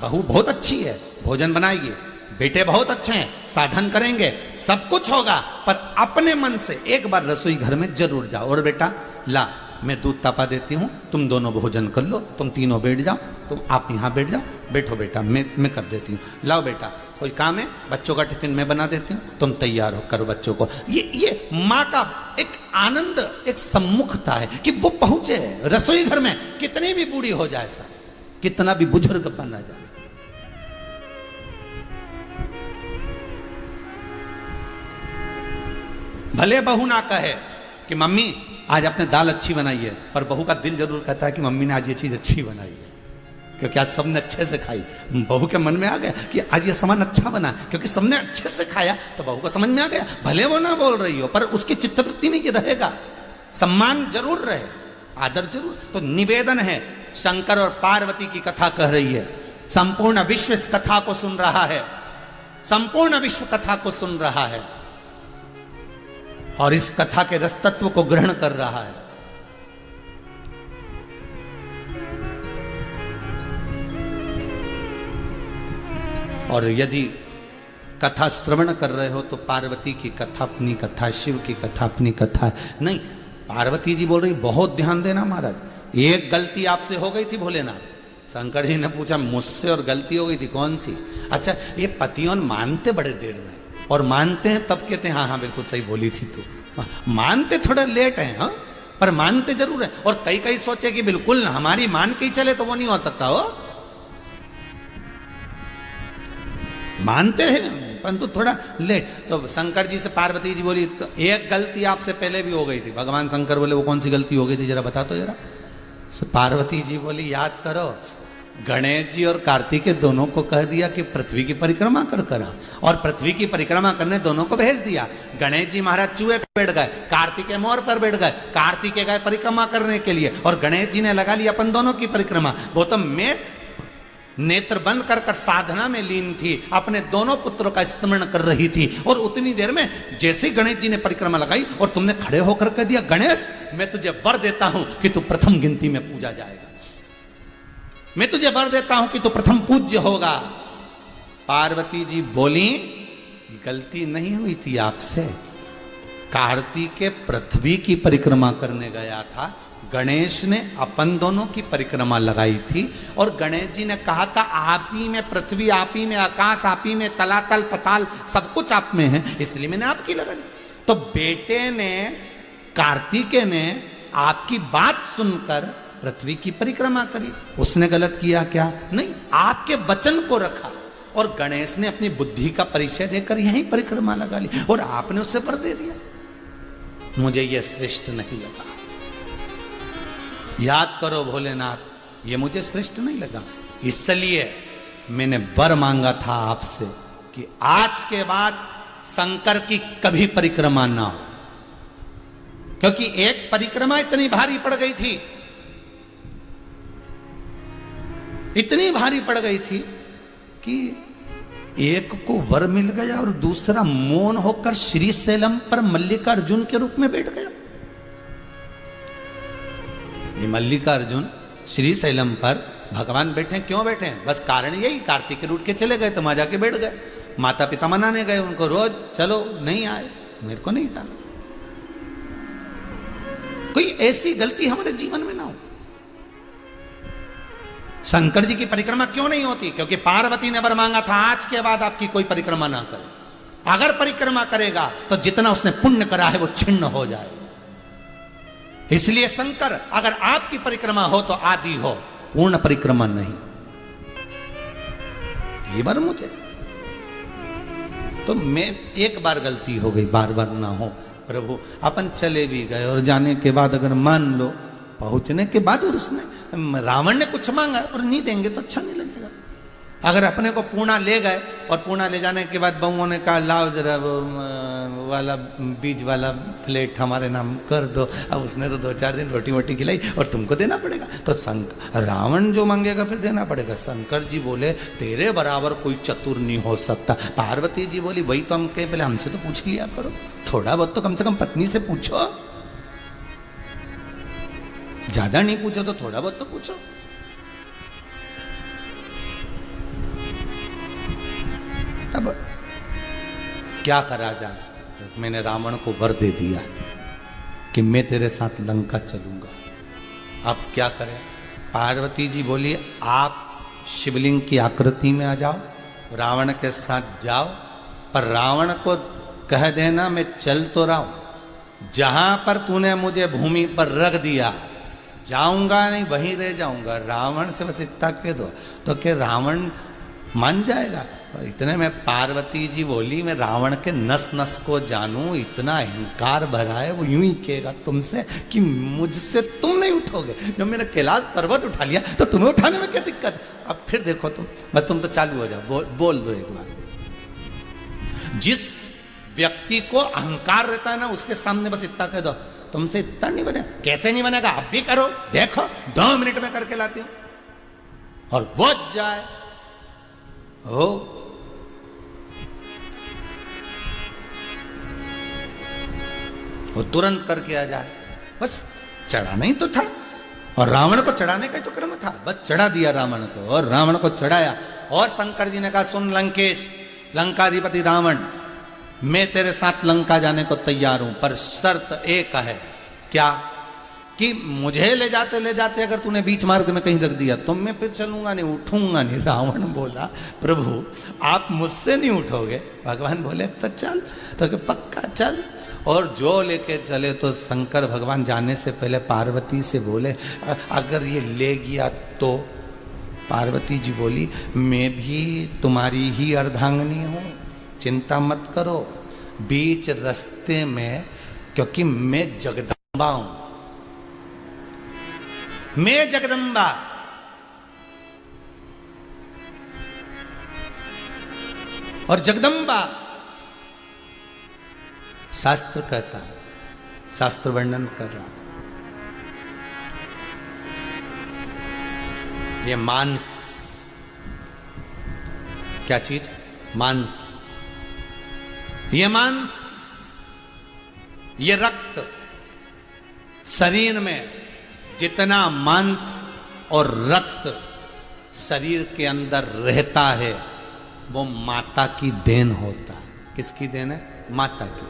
बहू बहुत अच्छी है, भोजन बनाएगी, बेटे बहुत अच्छे हैं, साधन करेंगे, सब कुछ होगा, पर अपने मन से एक बार रसोई घर में जरूर जाओ। और बेटा ला मैं दूध तपा देती हूं, तुम दोनों भोजन कर लो, तुम तीनों बैठ जाओ, तुम आप यहां बैठ जाओ, बैठो बेटा मैं कर देती हूँ। लाओ बेटा कोई काम है, बच्चों का टिफिन मैं बना देती हूँ, तुम तैयार हो करो बच्चों को। ये माँ का एक आनंद, एक सम्मुखता है कि वो पहुंचे रसोई घर में, कितनी भी बूढ़ी हो जाए, सा कितना भी बुजुर्ग बना जाए। भले बहू ना कहे कि मम्मी आज आपने दाल अच्छी बनाई है, पर बहू का दिल जरूर कहता है कि मम्मी ने आज ये चीज अच्छी बनाई है, क्योंकि आज सबने अच्छे से खाई। बहू के मन में आ गया कि आज ये सामान अच्छा बना, क्योंकि सबने अच्छे से खाया तो बहू को समझ में आ गया। भले वो ना बोल रही हो, पर उसकी चित्तवृत्ति में ये रहेगा, सम्मान जरूर रहे, आदर जरूर। तो निवेदन है, शंकर और पार्वती की कथा कह रही है, संपूर्ण विश्व इस कथा को सुन रहा है, संपूर्ण विश्व कथा को सुन रहा है और इस कथा के रस तत्व को ग्रहण कर रहा है। और यदि कथा श्रवण कर रहे हो तो पार्वती की कथा अपनी कथा, शिव की कथा अपनी कथा है। नहीं, पार्वती जी बोल रही बहुत ध्यान देना महाराज, एक गलती आपसे हो गई थी भोलेनाथ। शंकर जी ने पूछा मुझसे और गलती हो गई थी कौन सी? अच्छा ये पतियों मानते बड़े देर में, और मानते हैं तब कहते हैं हाँ हाँ बिल्कुल सही बोली थी तू, मानते थोड़ा लेट है, हाँ पर मानते जरूर है। और कई कई सोचे कि बिल्कुल हमारी मान के ही चले, तो वो नहीं हो सकता हो। मानते हैं परंतु थोड़ा लेट। तो शंकर जी से पार्वती जी बोली, तो एक गलती आपसे पहले भी हो गई थी। भगवान शंकर बोले, वो कौन सी गलती हो गई थी, जरा बता तो जरा। पार्वती जी बोली, याद करो, गणेश जी और कार्तिकेय दोनों को कह दिया कि पृथ्वी की परिक्रमा कर करा, और पृथ्वी की परिक्रमा करने दोनों को भेज दिया। गणेश जी महाराज चूहे पे बैठ गए, कार्तिकेय मोर पर बैठ गए। कार्तिकेय गए परिक्रमा करने के लिए, और गणेश जी ने लगा लिया अपन दोनों की परिक्रमा। वो तो मैं नेत्र बंद कर कर साधना में लीन थी, अपने दोनों पुत्रों का स्मरण कर रही थी। और उतनी देर में जैसे ही गणेश जी ने परिक्रमा लगाई और तुमने खड़े होकर कह दिया, गणेश मैं तुझे वर देता हूं कि तू प्रथम गिनती में पूजा जाएगा, मैं तुझे वर देता हूं कि तू प्रथम पूज्य होगा। पार्वती जी बोली, गलती नहीं हुई थी आपसे, कार्तिकेय पृथ्वी की परिक्रमा करने गया था, गणेश ने अपन दोनों की परिक्रमा लगाई थी। और गणेश जी ने कहा था, आप ही में पृथ्वी, आप ही में आकाश, आप ही में तलातल पताल, सब कुछ आप में है, इसलिए मैंने आपकी लगा ली। तो बेटे ने, कार्तिकेय ने आपकी बात सुनकर पृथ्वी की परिक्रमा करी। उसने गलत किया क्या? नहीं, आपके वचन को रखा। और गणेश ने अपनी बुद्धि का परिचय देकर यहीं परिक्रमा लगा ली, और आपने उसे वर दे दिया। मुझे यह श्रेष्ठ नहीं लगा। याद करो भोलेनाथ, ये मुझे श्रेष्ठ नहीं लगा, इसलिए मैंने वर मांगा था आपसे कि आज के बाद शंकर की कभी परिक्रमा ना हो। क्योंकि एक परिक्रमा इतनी भारी पड़ गई थी, इतनी भारी पड़ गई थी कि एक को वर मिल गया और दूसरा मौन होकर श्रीशैलम पर मल्लिकार्जुन के रूप में बैठ गया। ये मल्लिकार्जुन श्रीशैलम पर भगवान बैठे, क्यों बैठे हैं? बस कारण यही, कार्तिकेय रूट के चले गए तो वहां जाके बैठ गए। माता पिता मनाने गए उनको, रोज चलो, नहीं आए, मेरे को नहीं जाना। कोई ऐसी गलती हमारे जीवन में ना हो। शंकर जी की परिक्रमा क्यों नहीं होती? क्योंकि पार्वती ने वर मांगा था, आज के बाद आपकी कोई परिक्रमा ना करे। अगर परिक्रमा करेगा तो जितना उसने पुण्य करा है वो छिन्न हो जाए। इसलिए शंकर, अगर आपकी परिक्रमा हो तो आदि हो, पूर्ण परिक्रमा नहीं। ये बार मुझे तो मैं एक बार गलती हो गई, बार बार ना हो प्रभु। अपन चले भी गए और जाने के बाद अगर मान लो, पहुंचने के बाद और उसने, रावण ने कुछ मांगा और नहीं देंगे तो अच्छा नहीं लगेगा। अगर अपने को पूना ले गए और पूना ले जाने के बाद बहुओं ने कहा, लाओ जरा वो वाला बीज वाला प्लेट हमारे नाम कर दो। अब उसने तो 2-4 दिन रोटी वोटी खिलाई और तुमको देना पड़ेगा। तो रावण जो मांगेगा फिर देना पड़ेगा। शंकर जी बोले, तेरे बराबर कोई चतुर नहीं हो सकता। पार्वती जी बोली, वही तो हम कहे, पहले हमसे तो पूछ लिया करो, थोड़ा बहुत तो कम से कम पत्नी से पूछो, ज्यादा नहीं पूछो तो थोड़ा बहुत तो पूछो। तब क्या करा जाए? मैंने रावण को वर दे दिया कि मैं तेरे साथ लंका चलूंगा। अब क्या करें? पार्वती जी बोली, आप शिवलिंग की आकृति में आ जाओ, रावण के साथ जाओ, पर रावण को कह देना मैं चल तो रहा हूं, जहां पर तूने मुझे भूमि पर रख दिया जाऊंगा नहीं, वहीं रह जाऊंगा। रावण से बस इतना कह दो तो क्या रावण मान जाएगा? इतने में पार्वती जी बोली, मैं रावण के नस नस को जानूं, इतना अहंकार भरा है, वो यूं ही कहेगा तुमसे कि मुझसे तुम नहीं उठोगे। जब मैंने कैलाश पर्वत उठा लिया तो तुम्हें उठाने में क्या दिक्कत? अब फिर देखो तुम तो चालू हो जाओ, बोल दो एक बार। जिस व्यक्ति को अहंकार रहता है ना, उसके सामने बस इतना कह दो, तुमसे इतना नहीं बने। कैसे नहीं बनेगा? अब भी करो, देखो 2 मिनट में करके लाती हूं। और वो जाए हो, वो तुरंत करके आ जाए। बस चढ़ाना ही तो था, और रावण को चढ़ाने का ही तो क्रम था। बस चढ़ा दिया रावण को, और रावण को चढ़ाया। और शंकर जी ने कहा, सुन लंकेश, लंकाधिपति रावण, मैं तेरे साथ लंका जाने को तैयार हूं, पर शर्त एक है। क्या? कि मुझे ले जाते अगर तूने बीच मार्ग में कहीं रख दिया तो मैं फिर चलूंगा नहीं, उठूंगा नहीं। रावण बोला, प्रभु आप मुझसे नहीं उठोगे? भगवान बोले, तो चल। तो पक्का चल। और जो लेके चले तो शंकर भगवान जाने से पहले पार्वती से बोले अगर ये ले गया तो। पार्वती जी बोली मैं भी तुम्हारी ही अर्धांगिनी हूं, चिंता मत करो। बीच रास्ते में, क्योंकि मैं जगदम्बा हूं, मैं जगदम्बा। और जगदम्बा शास्त्र कहता है, शास्त्र वर्णन कर रहा है, ये मांस, क्या चीज? मांस। ये मांस, ये रक्त, शरीर में जितना मांस और रक्त शरीर के अंदर रहता है वो माता की देन होता है। किसकी देन है? माता की।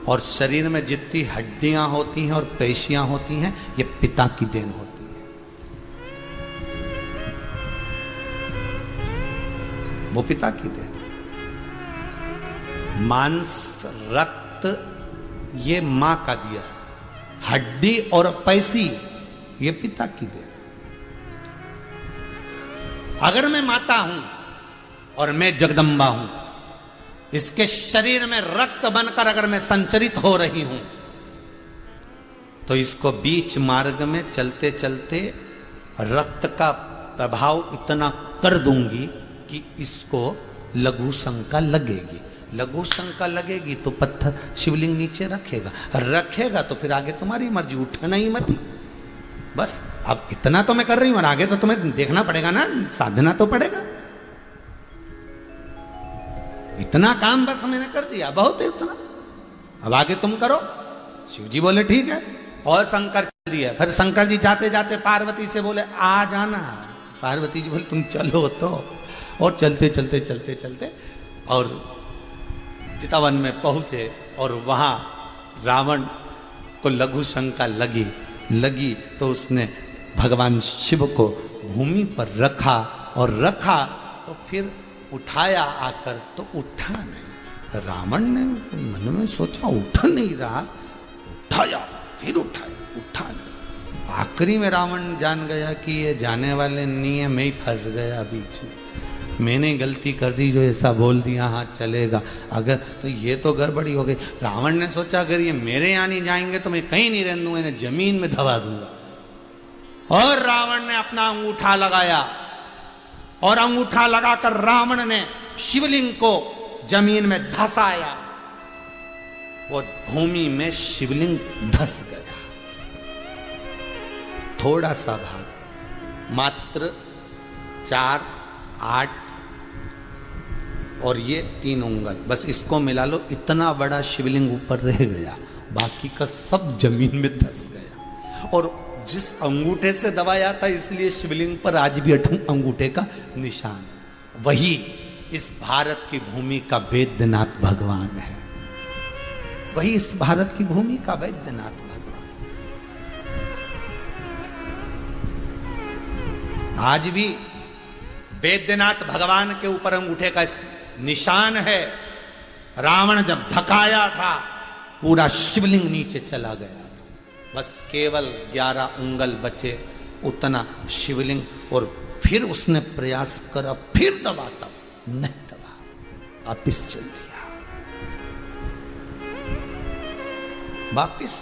और शरीर में जितनी हड्डियां होती हैं और पेशियां होती हैं ये पिता की देन होती है। वो पिता की देन। मांस, रक्त ये मां का दिया है, हड्डी और पैसी ये पिता की देन। अगर मैं माता हूं और मैं जगदम्बा हूं, इसके शरीर में रक्त बनकर अगर मैं संचरित हो रही हूं तो इसको बीच मार्ग में चलते चलते रक्त का प्रभाव इतना कर दूंगी कि इसको लघु शंका लगेगी। लघु शंका लगेगी तो पत्थर शिवलिंग नीचे रखेगा तो फिर आगे तुम्हारी मर्जी, उठना ही मत। बस अब इतना तो मैं कर रही हूं और आगे तो तुम्हें देखना पड़ेगा ना, साधना तो पड़ेगा। इतना काम बस मैंने कर दिया, बहुत है इतना, अब आगे तुम करो। शिव जी बोले ठीक है, और शंकर चल दिया। फिर शंकर जी जाते जाते पार्वती से बोले आ जाना। पार्वती जी बोले तुम चलो तो। और चलते चलते चलते चलते और चितवन में पहुंचे और वहां रावण को लघु शंका लगी तो उसने भगवान शिव को भूमि पर रखा और रखा तो फिर उठाया आकर तो उठा नहीं। रावण ने मन में सोचा उठ नहीं रहा, उठाया फिर उठा नहीं। आखिरी में रावण जान गया कि ये जाने वाले नहीं है, मैं ही फंस गया बीच में, मैंने गलती कर दी जो ऐसा बोल दिया हाँ चलेगा, अगर तो ये तो गड़बड़ी हो गई। रावण ने सोचा अगर ये मेरे यहाँ नहीं जाएंगे तो मैं कहीं नहीं रहने दूंगा, इन्हें जमीन में दबा दूंगा। और रावण ने अपना अंगूठा लगाया और अंगूठा लगाकर रावण ने शिवलिंग को जमीन में धसाया। वो भूमि में शिवलिंग धस गया। थोड़ा सा भाग, मात्र 4, 8 और ये 3 उंगल, बस इसको मिला लो, इतना बड़ा शिवलिंग ऊपर रह गया, बाकी का सब जमीन में धस गया। और जिस अंगूठे से दबाया था इसलिए शिवलिंग पर आज भी अंगूठे का निशान। वही इस भारत की भूमि का वैद्यनाथ भगवान है, वही इस भारत की भूमि का वैद्यनाथ भगवान। आज भी वैद्यनाथ भगवान के ऊपर अंगूठे का निशान है। रावण जब धकाया था पूरा शिवलिंग नीचे चला गया था, बस केवल 11 उंगल बचे उतना शिवलिंग। और फिर उसने प्रयास करा, फिर दबा, तब नहीं दबा, वापिस चल दिया, वापिस।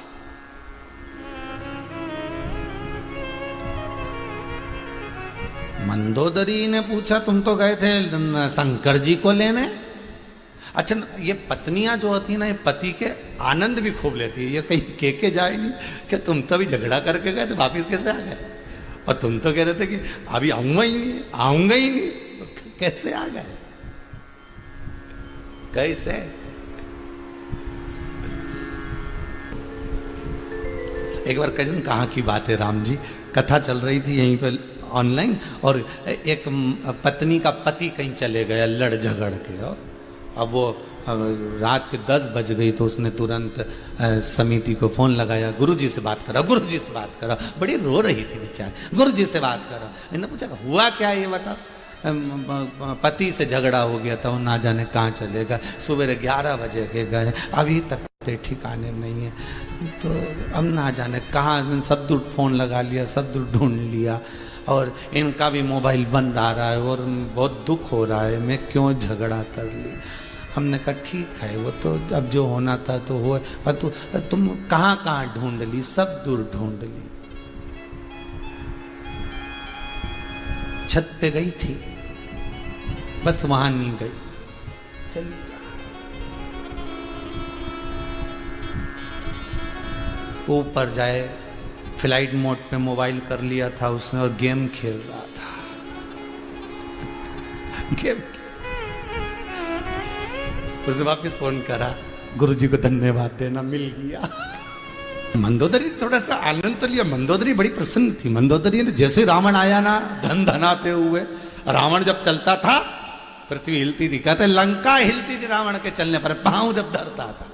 मंदोदरी ने पूछा तुम तो गए थे शंकर जी को लेने। अच्छा, ये पत्नियां जो होती है ना, ये पति के आनंद भी खूब लेती है। ये कहीं के जाएगी कि तुम तो भी झगड़ा करके गए थे, वापिस कैसे आ गए? और तुम तो कह रहे थे कि अभी आऊंगा ही नहीं, तो कैसे आ गए? कैसे? एक बार कजन कहाँ की बात है, राम जी कथा चल रही थी यहीं पर ऑनलाइन, और एक पत्नी का पति कहीं चले गया लड़ झगड़ के, और अब वो रात के 10 बज गई तो उसने तुरंत समिति को फोन लगाया, गुरुजी से बात करा, गुरुजी से बात करा। बड़ी रो रही थी बेचारी, गुरुजी से बात करा। इन्होंने पूछा हुआ क्या ये बता। पति से झगड़ा हो गया था, वो ना जाने कहाँ चले गए, सुबह 11 बजे के गए, अभी तक पत्ते ठिकाने नहीं है। तो अब ना जाने कहाँ सब दूर फोन लगा लिया, सब दूर ढूंढ लिया, और इनका भी मोबाइल बंद आ रहा है और बहुत दुख हो रहा है, मैं क्यों झगड़ा कर ली। हमने कहा ठीक है, वो तो अब जो होना था तो हो, पर तुम कहाँ कहाँ ढूंढ ली, सब दूर ढूंढ ली। छत पे गई थी, बस वहां नहीं गई, चली जा। ऊपर जाए, फ्लाइट मोड पे मोबाइल कर लिया था उसने और गेम खेल रहा था। गेम उसने वापस फोन करा, गुरुजी को धन्यवाद देना, मिल गया। मंदोदरी थोड़ा सा आनंद तो लिया। मंदोदरी बड़ी प्रसन्न थी। मंदोदरी ने जैसे रावण आया ना, धन धनाते हुए, रावण जब चलता था पृथ्वी हिलती थी। कहते लंका हिलती थी रावण के चलने पर, पांव जब धरता था।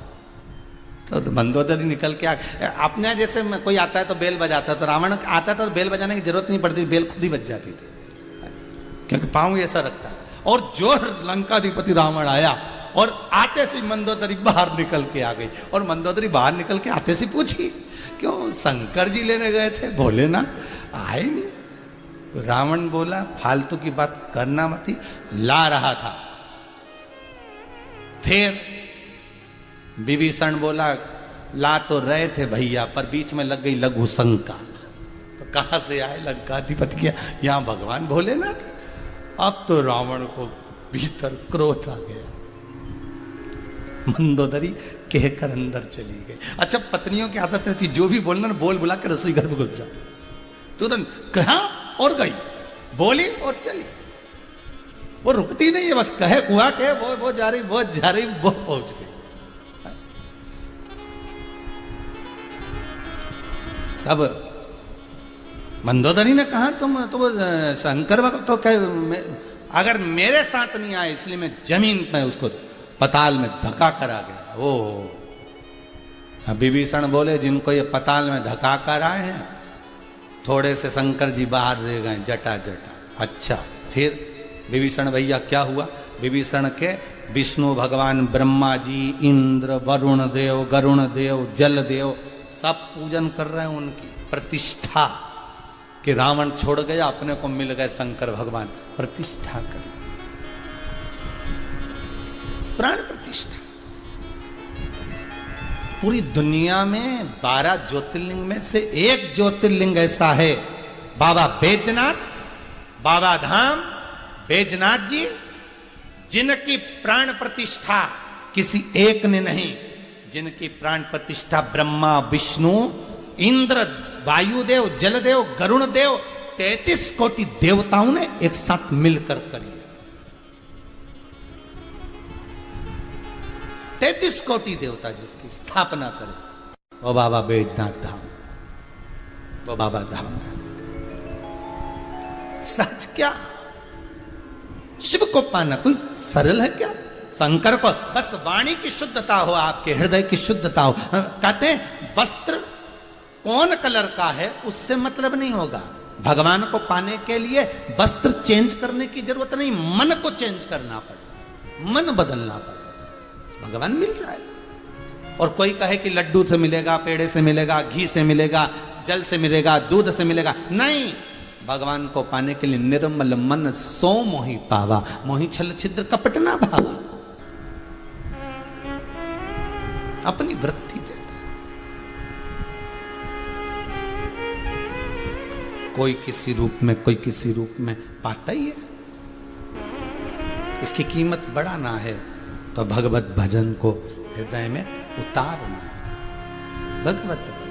तो मंदोदरी निकल के अपने जैसे कोई आता है तो बेल बजाता है, तो रावण आता था तो बेल बजाने की जरूरत नहीं पड़ती, बेल खुद ही बज जाती थी, क्योंकि पांव ऐसा रखता था। और जो लंकाधिपति रावण आया और आते से मंदोदरी बाहर निकल के आ गई, और मंदोदरी बाहर निकल के आते से पूछी क्यों शंकर जी लेने गए थे, भोलेनाथ आए नहीं। तो रावण बोला फालतू की बात करना मत, ला रहा था। फिर विभीषण बोला ला तो रहे थे भैया, पर बीच में लग गई लघु शंका। तो कहां से आए लंकाधिपति किया, यहां भगवान भोलेनाथ। अब तो रावण को भीतर क्रोध आ गया। मंदोदरी कहकर अंदर चली गई। अच्छा, पत्नियों की आदत रहती, जो भी बोलना बोल बुला के रसोई घर में घुस जाती, तुरंत कहा और गई, बोली और चली। वो रुकती नहीं है, बस कहे कुआ कहे वो जा रही, वो जा रही, वो पहुंच गई। अब मंदोदरी ने कहा तुम तो शंकर भक्त तो अगर मेरे साथ नहीं आए, इसलिए मैं जमीन में उसको पताल में धक्का कर आ गया। ओ विभीषण बोले जिनको ये पताल में धक्का कर आए हैं, थोड़े से शंकर जी बाहर रह गए, जटा जटा। अच्छा, फिर विभीषण भैया क्या हुआ? विभीषण के विष्णु भगवान, ब्रह्मा जी, इंद्र, वरुण देव, गरुण देव, जल देव सब पूजन कर रहे हैं उनकी प्रतिष्ठा, कि रावण छोड़ गया, अपने को मिल गए शंकर भगवान, प्रतिष्ठा कर, प्राण प्रतिष्ठा। पूरी दुनिया में 12 ज्योतिर्लिंग में से एक ज्योतिर्लिंग ऐसा है, बाबा बैद्यनाथ, बाबा धाम बैजनाथ जी, जिनकी प्राण प्रतिष्ठा किसी एक ने नहीं, जिनकी प्राण प्रतिष्ठा ब्रह्मा, विष्णु, इंद्र, वायुदेव, जलदेव, गरुण देव, 33 कोटि देवताओं ने एक साथ मिलकर करी। 33 कोटि देवता जिसकी स्थापना करे, वो बाबा बैद्यनाथ धाम, वो बाबा धाम है। सच क्या? शिव को पाना कोई सरल है क्या? शंकर को बस वाणी की शुद्धता हो, आपके हृदय की शुद्धता हो। कहते हैं वस्त्र कौन कलर का है उससे मतलब नहीं होगा। भगवान को पाने के लिए वस्त्र चेंज करने की जरूरत नहीं, मन को चेंज करना पड़े, मन बदलना पड़े, भगवान मिल जाए। और कोई कहे कि लड्डू से मिलेगा, पेड़े से मिलेगा, घी से मिलेगा, जल से मिलेगा, दूध से मिलेगा, नहीं। भगवान को पाने के लिए निर्मल मन सो मोहि पावा, मोहि छल छिद्र कपट ना भावा। अपनी वृत्ति देता। कोई किसी रूप में, कोई किसी रूप में पाता ही है। इसकी कीमत बढ़ाना है तो भगवत भजन को हृदय में उतारना है। भगवत भजन।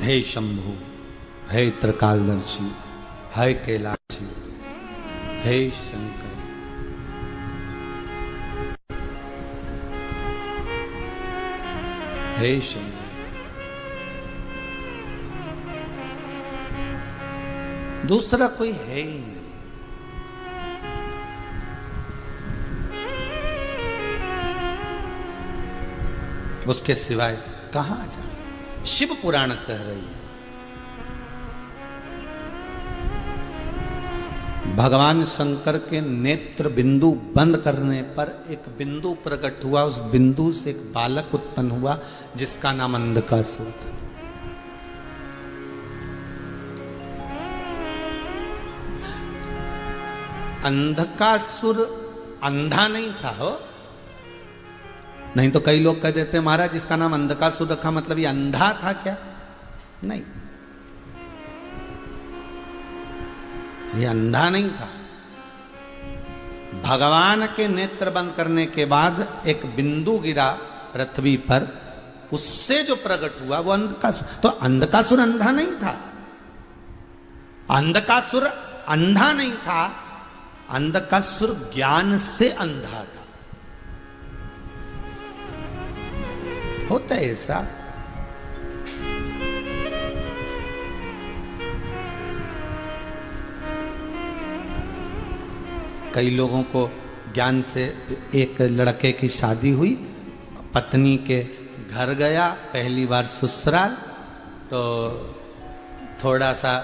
हे शंभु, हे त्रिकालदर्शी, हे कैलाशी, हे शंकर, हे शंभु। दूसरा कोई है ही नहीं। उसके सिवाय कहां जाए? शिव पुराण कह रही है भगवान शंकर के नेत्र बिंदु बंद करने पर एक बिंदु प्रकट हुआ, उस बिंदु से एक बालक उत्पन्न हुआ जिसका नाम अंधकासुर था। अंधकासुर अंधा नहीं था हो, नहीं तो कई लोग कह देते महाराज जिसका नाम अंधकासुर रखा मतलब ये अंधा था क्या? नहीं, ये अंधा नहीं था। भगवान के नेत्र बंद करने के बाद एक बिंदु गिरा पृथ्वी पर, उससे जो प्रकट हुआ वो अंधकासुर। तो अंधकासुर अंधा नहीं था, अंधकासुर अंधा नहीं था, अंधकासुर ज्ञान से अंधा था। होता है ऐसा। कई लोगों को ज्ञान से, एक लड़के की शादी हुई, पत्नी के घर गया पहली बार ससुराल, तो थोड़ा सा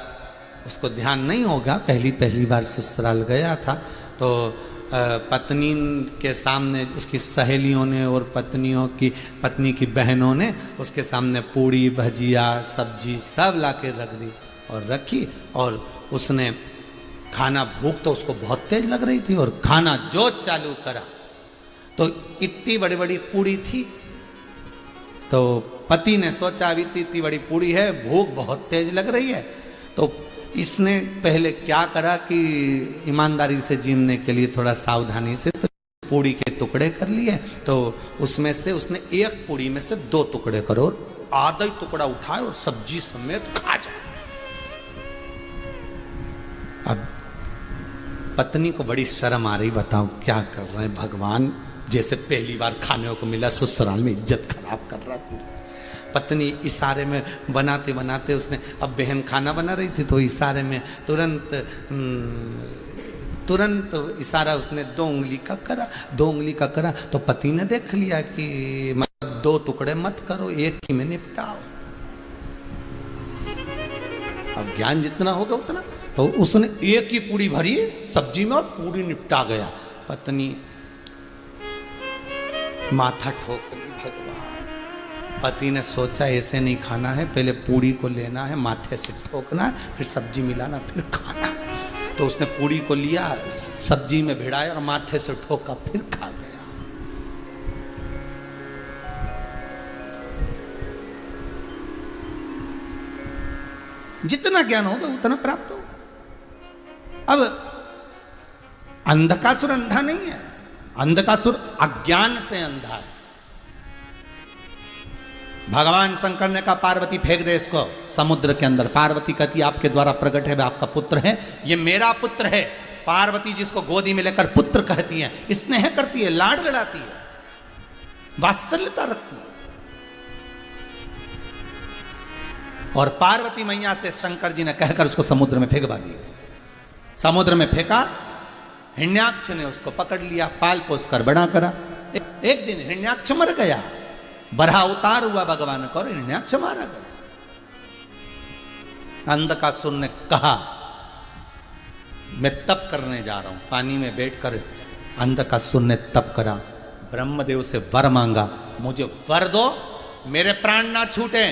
उसको ध्यान नहीं होगा, पहली बार ससुराल गया था, तो पत्नी के सामने उसकी सहेलियों ने और पत्नी की बहनों ने उसके सामने पूड़ी भजिया सब्जी सब लाके रख दी और रखी, और उसने खाना, भूख तो उसको बहुत तेज लग रही थी, और खाना जो चालू करा तो इतनी बड़ी बड़ी पूड़ी थी, तो पति ने सोचा अभी इतनी बड़ी पूड़ी है, भूख बहुत तेज लग रही है, तो इसने पहले क्या करा कि ईमानदारी से जीने के लिए थोड़ा सावधानी से तो पूड़ी के टुकड़े कर लिए, तो उसमें से उसने एक पूड़ी में से 2 टुकड़े करो और आधा ही टुकड़ा उठाए और सब्जी समेत खा जाए। अब पत्नी को बड़ी शर्म आ रही, बताओ क्या कर रहे हैं भगवान, जैसे पहली बार खाने को मिला ससुराल में इज्जत खराब कर रहा थी। पत्नी इशारे में बनाते बनाते उसने, अब बहन खाना बना रही थी तो इशारे में तुरंत इशारा उसने 2 उंगली का करा, तो पति ने देख लिया कि मतलब 2 टुकड़े मत करो, एक ही में निपटाओ। अब ज्ञान जितना होगा उतना, तो उसने एक ही पूरी भरी सब्जी में और पूरी निपटा गया। पत्नी माथा ठोक दी, भगवान। पति ने सोचा ऐसे नहीं खाना है, पहले पूड़ी को लेना है, माथे से ठोकना है, फिर सब्जी मिलाना, फिर खाना। तो उसने पूड़ी को लिया, सब्जी में भिड़ाया और माथे से ठोका, फिर खा गया। जितना ज्ञान होगा उतना प्राप्त होगा। अब अंधकासुर अंधा नहीं है, अंधकासुर अज्ञान से अंधा है। भगवान शंकर ने कहा पार्वती फेंक दे इसको समुद्र के अंदर। पार्वती कहती आपके द्वारा प्रकट है, आपका पुत्र है, ये मेरा पुत्र है। पार्वती जिसको गोदी में लेकर पुत्र कहती है, स्नेह करती है, लाड लड़ाती है, वात्सल्यता रखती है। और पार्वती मैया से शंकर जी ने कहकर उसको समुद्र में फेंकवा दिया। समुद्र में फेंका, हिरण्याक्ष ने उसको पकड़ लिया, पाल पोस कर बड़ा करा। एक दिन हिरण्याक्ष मर गया, बरहा उतार हुआ भगवान को और हिरण्याक्ष मारा गया। अंधकासुर ने कहा मैं तप करने जा रहा हूं, पानी में बैठकर अंधकासुर ने तप करा, ब्रह्मदेव से वर मांगा, मुझे वर दो मेरे प्राण ना छूटे।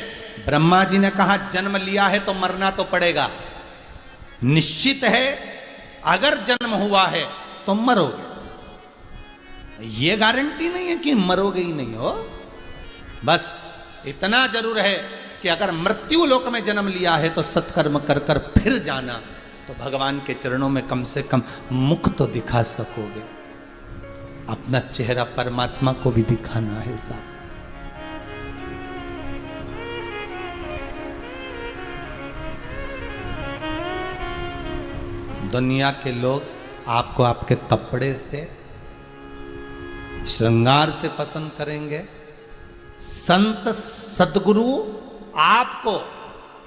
ब्रह्मा जी ने कहा जन्म लिया है तो मरना तो पड़ेगा, निश्चित है अगर जन्म हुआ है तो मरोगे, ये गारंटी नहीं है कि मरोगे ही नहीं हो। बस इतना जरूर है कि अगर मृत्यु लोक में जन्म लिया है तो सत्कर्म कर कर फिर जाना, तो भगवान के चरणों में कम से कम मुख तो दिखा सकोगे, अपना चेहरा परमात्मा को भी दिखाना है साहब। दुनिया के लोग आपको आपके कपड़े से, श्रृंगार से पसंद करेंगे, संत सद्गुरु आपको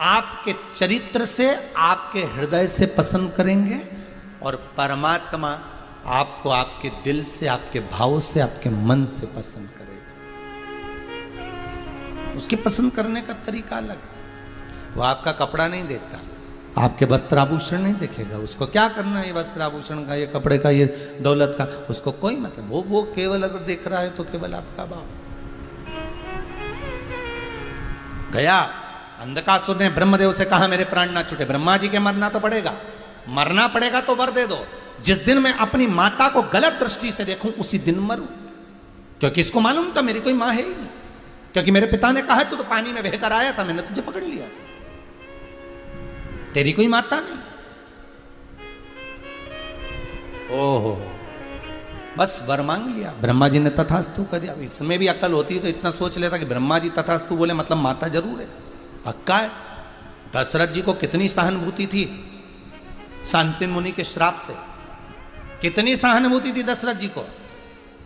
आपके चरित्र से, आपके हृदय से पसंद करेंगे, और परमात्मा आपको आपके दिल से, आपके भाव से, आपके मन से पसंद करेगा। उसकी पसंद करने का तरीका अलग है। वो आपका कपड़ा नहीं देखता, आपके वस्त्र आभूषण नहीं देखेगा। उसको क्या करना है ये वस्त्र आभूषण का, ये कपड़े का, ये दौलत का, उसको कोई मतलब। वो केवल अगर देख रहा है तो केवल आपका बाप। गया अंधकासुर ने ब्रह्मदेव से कहा मेरे प्राण ना छूटे। ब्रह्मा जी के मरना तो पड़ेगा, मरना पड़ेगा तो वर दे दो। जिस दिन मैं अपनी माता को गलत दृष्टि से देखूं उसी दिन मरूं, क्योंकि इसको मालूम था मेरी कोई मां है ही नहीं। क्योंकि मेरे पिता ने कहा तू तो पानी में बहकर आया था, मैंने तुझे पकड़ लिया था, तेरी कोई माता नहीं। ओहो, बस वर मांग लिया। ब्रह्मा जी ने तथास्तु कर दिया। इसमें भी अकल होती तो इतना सोच लेता कि ब्रह्मा जी तथास्तु बोले मतलब माता जरूर है, पक्का है। दशरथ जी को कितनी सहानुभूति थी शांतिन मुनि के श्राप से, कितनी सहानुभूति थी दशरथ जी को।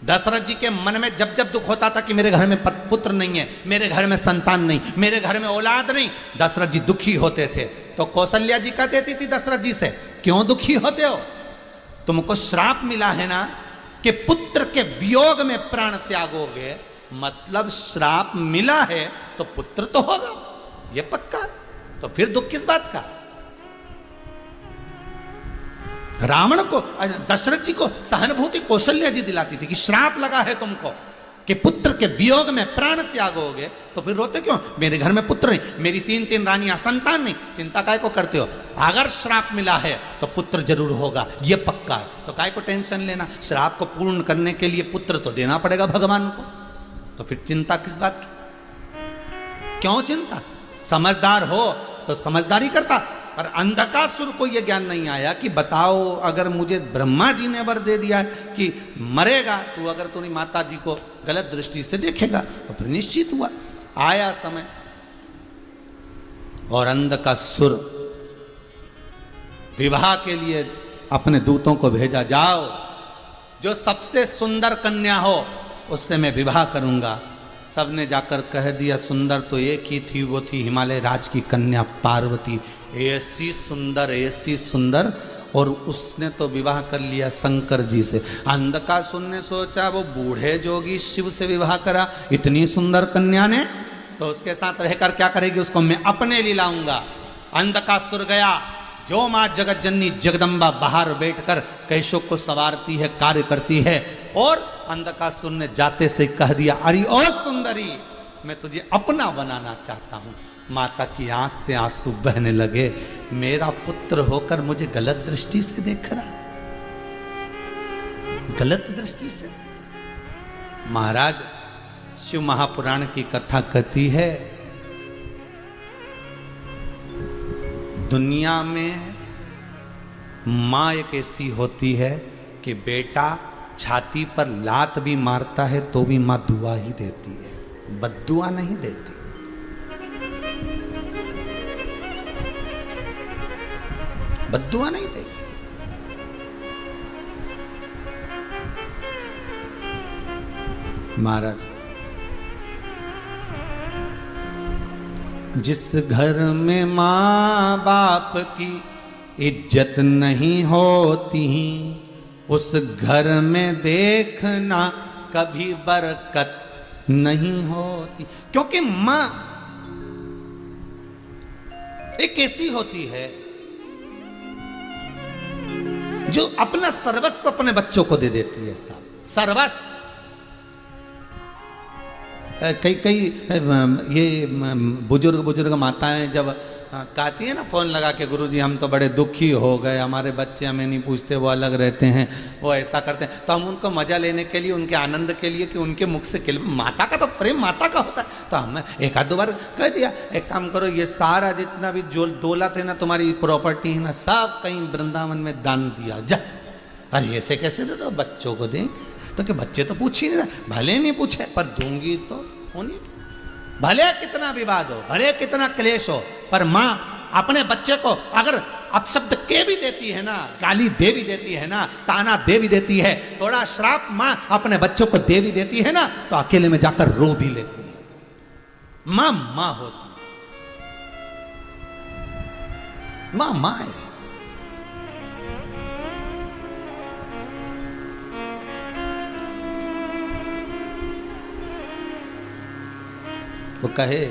दशरथ जी के मन में जब जब दुख होता था कि मेरे घर में पुत्र नहीं है, मेरे घर में संतान नहीं, मेरे घर में औलाद नहीं, दशरथ जी दुखी होते थे। तो कौशल्या जी का देती थी दशरथ जी से, क्यों दुखी होते हो, तुमको श्राप मिला है ना कि पुत्र के वियोग में प्राण त्यागोगे, मतलब श्राप मिला है तो पुत्र तो होगा, ये पक्का। तो फिर दुख किस बात का। रावण को, दशरथ जी को सहानुभूति कौशल्या जी दिलाती थी कि श्राप लगा है तुमको कि पुत्र के वियोग में प्राण त्यागोगे, तो फिर रोते क्यों, मेरे घर में पुत्र नहीं, मेरी 3 रानियां, संतान नहीं, चिंता काय को करते हो। अगर श्राप मिला है तो पुत्र जरूर होगा, ये पक्का है, तो काय को टेंशन लेना। श्राप को पूर्ण करने के लिए पुत्र तो देना पड़ेगा भगवान को, तो फिर चिंता किस बात की, क्यों चिंता। समझदार हो तो समझदारी करता। पर अंधकासुर को यह ज्ञान नहीं आया कि बताओ अगर मुझे ब्रह्मा जी ने वर दे दिया है कि मरेगा तो, अगर तुम्हारी माता जी को गलत दृष्टि से देखेगा तो फिर निश्चित हुआ। आया समय और अंधकासुर विवाह के लिए अपने दूतों को भेजा, जाओ जो सबसे सुंदर कन्या हो उससे मैं विवाह करूंगा। सबने जाकर कह दिया सुंदर तो एक ही थी, वो थी हिमालय राज की कन्या पार्वती। ऐसी सुंदर, और उसने तो विवाह कर लिया शंकर जी से। अंधकासुर ने सोचा वो बूढ़े जोगी शिव से विवाह करा, इतनी सुंदर कन्या ने, तो उसके साथ रहकर क्या करेगी, उसको मैं अपने लिए लाऊंगा। अंधकासुर गया, जो मां जगत जननी जगदम्बा बाहर बैठकर कैशों को संवारती है, कार्य करती है, और अंधकासुर ने जाते से कह दिया अरे ओ सुंदरी, मैं तुझे अपना बनाना चाहता हूं। माता की आंख से आंसू बहने लगे, मेरा पुत्र होकर मुझे गलत दृष्टि से देख रहा, गलत दृष्टि से। महाराज शिव महापुराण की कथा कहती है, दुनिया में मां एक ऐसी होती है कि बेटा छाती पर लात भी मारता है तो भी मां दुआ ही देती है, बद्दुआ नहीं देती। बद्दुआ नहीं देगी। महाराज जिस घर में मां बाप की इज्जत नहीं होती, उस घर में देखना कभी बरकत नहीं होती। क्योंकि मां एक ऐसी होती है जो अपना सर्वस्व अपने बच्चों को दे देती है, साहब सर्वस्व। कई ये बुजुर्ग माताएं जब कहती है ना फोन लगा के, गुरुजी हम तो बड़े दुखी हो गए, हमारे बच्चे हमें नहीं पूछते, वो अलग रहते हैं, वो ऐसा करते हैं, तो हम उनको मजा लेने के लिए, उनके आनंद के लिए कि उनके मुख से माता का तो प्रेम माता का होता है, तो हम एक आध दो बार कह दिया एक काम करो, ये सारा जितना भी जो दौलत है ना, तुम्हारी प्रॉपर्टी है ना, सब कहीं वृंदावन में दान दिया जा। अरे ऐसे कैसे दे दो, बच्चों को दें, तो कि बच्चे तो पूछ ही नहीं रहे, भले नहीं पूछे पर दूंगी तो होनी। भले कितना विवाद हो, भले कितना क्लेश हो, पर मां अपने बच्चे को अगर अपशब्द के भी देती है ना, गाली दे भी देती है ना, ताना दे भी देती है, थोड़ा श्राप मां अपने बच्चों को दे भी देती है ना, तो अकेले में जाकर रो भी लेती है। मां मां होती, मां मां है। वो कहे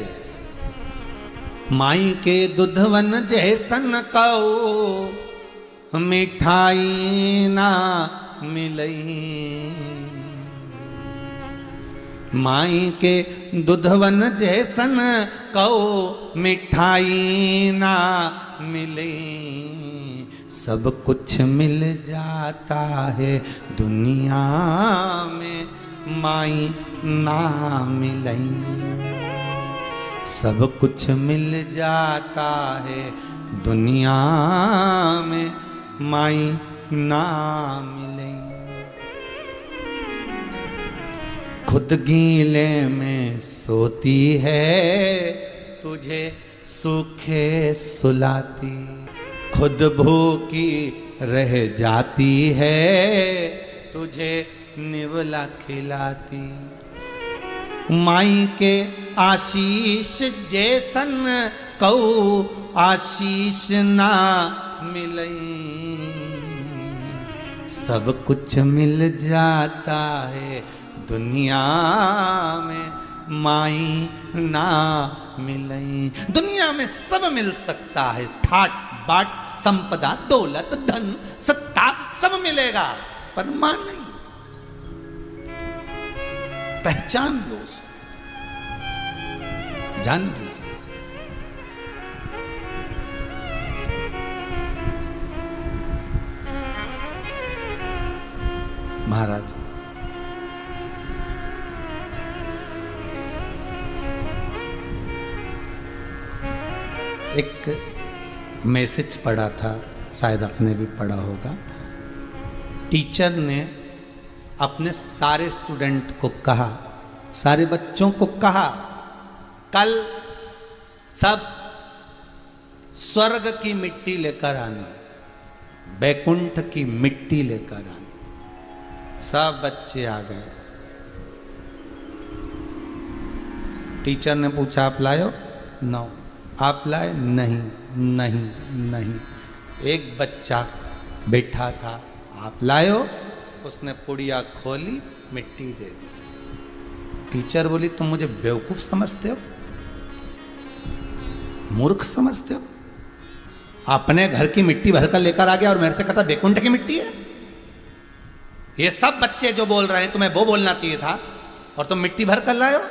माई के दुधवन जैसन कहो मिठाई ना मिलई। माई के दुधवन जैसन कहो मिठाई ना मिले। सब कुछ मिल जाता है दुनिया में, माई ना मिले। सब कुछ मिल जाता है दुनिया में, माई ना मिले। खुद गीले में सोती है, तुझे सूखे सुलाती। खुद भूखी रह जाती है, तुझे निवला खिलाती। माई के आशीष जैसन कऊ आशीष ना मिलई। सब कुछ मिल जाता है दुनिया में, माई ना मिलई। दुनिया में सब मिल सकता है, ठाट बाट संपदा दौलत धन सत्ता सब मिलेगा, पर मां नहीं। पहचान लो, जान लीजिए। महाराज एक मैसेज पढ़ा था, शायद आपने भी पढ़ा होगा। टीचर ने अपने सारे स्टूडेंट को कहा, सारे बच्चों को कहा, कल सब स्वर्ग की मिट्टी लेकर आना, बैकुंठ की मिट्टी लेकर आना। सब बच्चे आ गए। टीचर ने पूछा आप लाए हो? नो। आप लाए? नहीं नहीं नहीं। एक बच्चा बैठा था, आप लाए हो? उसने पुड़िया खोली, मिट्टी दे दी। टीचर बोली तुम मुझे बेवकूफ समझते हो, मूर्ख समझते हो? अपने घर की मिट्टी भरकर लेकर आ गया और मेरे से कहता बैकुंठ की मिट्टी है। ये सब बच्चे जो बोल रहे हैं तुम्हें वो बोलना चाहिए था, और तुम मिट्टी भरकर लाए हो।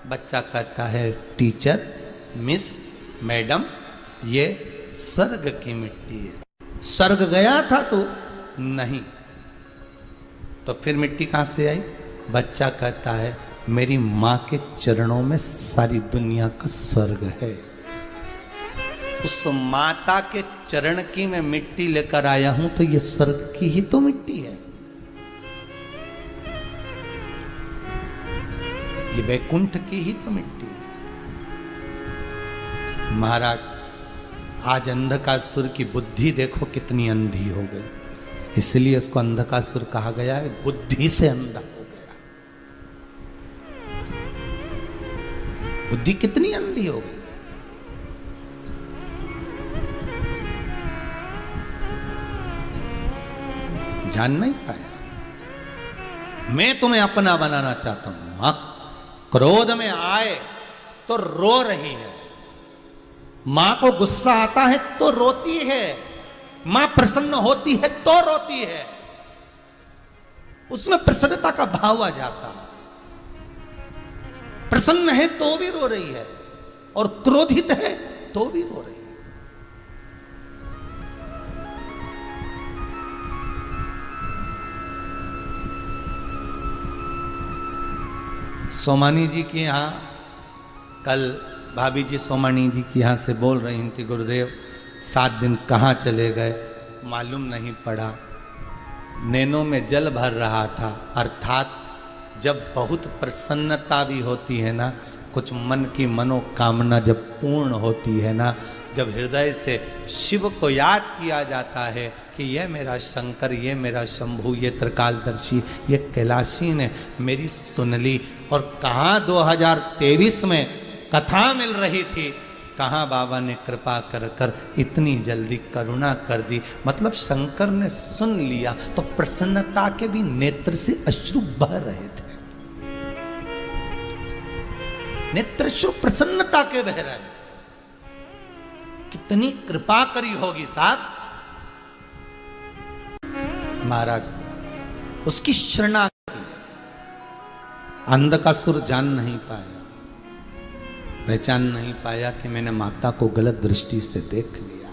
बच्चा कहता है टीचर, मिस, मैडम, ये स्वर्ग की मिट्टी है। स्वर्ग गया था तू? नहीं। तो फिर मिट्टी कहां से आई? बच्चा कहता है मेरी मां के चरणों में सारी दुनिया का स्वर्ग है। उस माता के चरण की मैं मिट्टी लेकर आया हूं, तो ये स्वर्ग की ही तो मिट्टी है, ये बैकुंठ की ही तो मिट्टी है। महाराज आज अंधकासुर की बुद्धि देखो कितनी अंधी हो गई, इसलिए इसको अंधकासुर कहा गया है, बुद्धि से अंधा हो गया। बुद्धि कितनी अंधी हो गई। जान नहीं पाया। मैं तुम्हें अपना बनाना चाहता हूं। मां क्रोध में आए तो रो रही है, मां को गुस्सा आता है तो रोती है, मां प्रसन्न होती है तो रोती है, उसमें प्रसन्नता का भाव आ जाता है। प्रसन्न है तो भी रो रही है, और क्रोधित है तो भी रो रही है। सोमानी जी के यहाँ कल भाभी जी सोमानी जी के यहाँ से बोल रही थी, गुरुदेव 7 दिन कहाँ चले गए मालूम नहीं पड़ा। नैनों में जल भर रहा था, अर्थात जब बहुत प्रसन्नता भी होती है ना, कुछ मन की मनोकामना जब पूर्ण होती है ना, जब हृदय से शिव को याद किया जाता है कि यह मेरा शंकर, ये मेरा शंभु, ये त्रिकालदर्शी, ये कैलाशी ने मेरी सुन ली। और कहाँ 2023 में कथा मिल रही थी, कहाँ बाबा ने कृपा कर कर इतनी जल्दी करुणा कर दी। मतलब शंकर ने सुन लिया तो प्रसन्नता के भी नेत्र से अश्रु बह रहे थे, नेत्र अश्रु प्रसन्नता के बह रहे थे। इतनी कृपा करी होगी साहब महाराज, उसकी शरणागति। अंधकासुर जान नहीं पाया, पहचान नहीं पाया कि मैंने माता को गलत दृष्टि से देख लिया।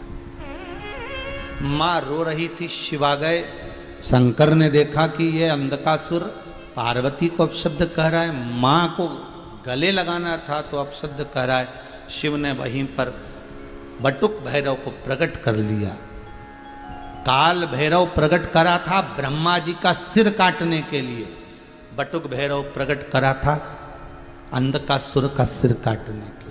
मां रो रही थी, शिव आ गए। शंकर ने देखा कि ये अंधकासुर पार्वती को अपशब्द कह रहा है, मां को गले लगाना था तो अपशब्द कह रहा है। शिव ने वहीं पर बटुक भैरव को प्रकट कर लिया। काल भैरव प्रकट करा था ब्रह्मा जी का सिर काटने के लिए, बटुक भैरव प्रकट करा था अंधकासुर का सिर काटने के लिए।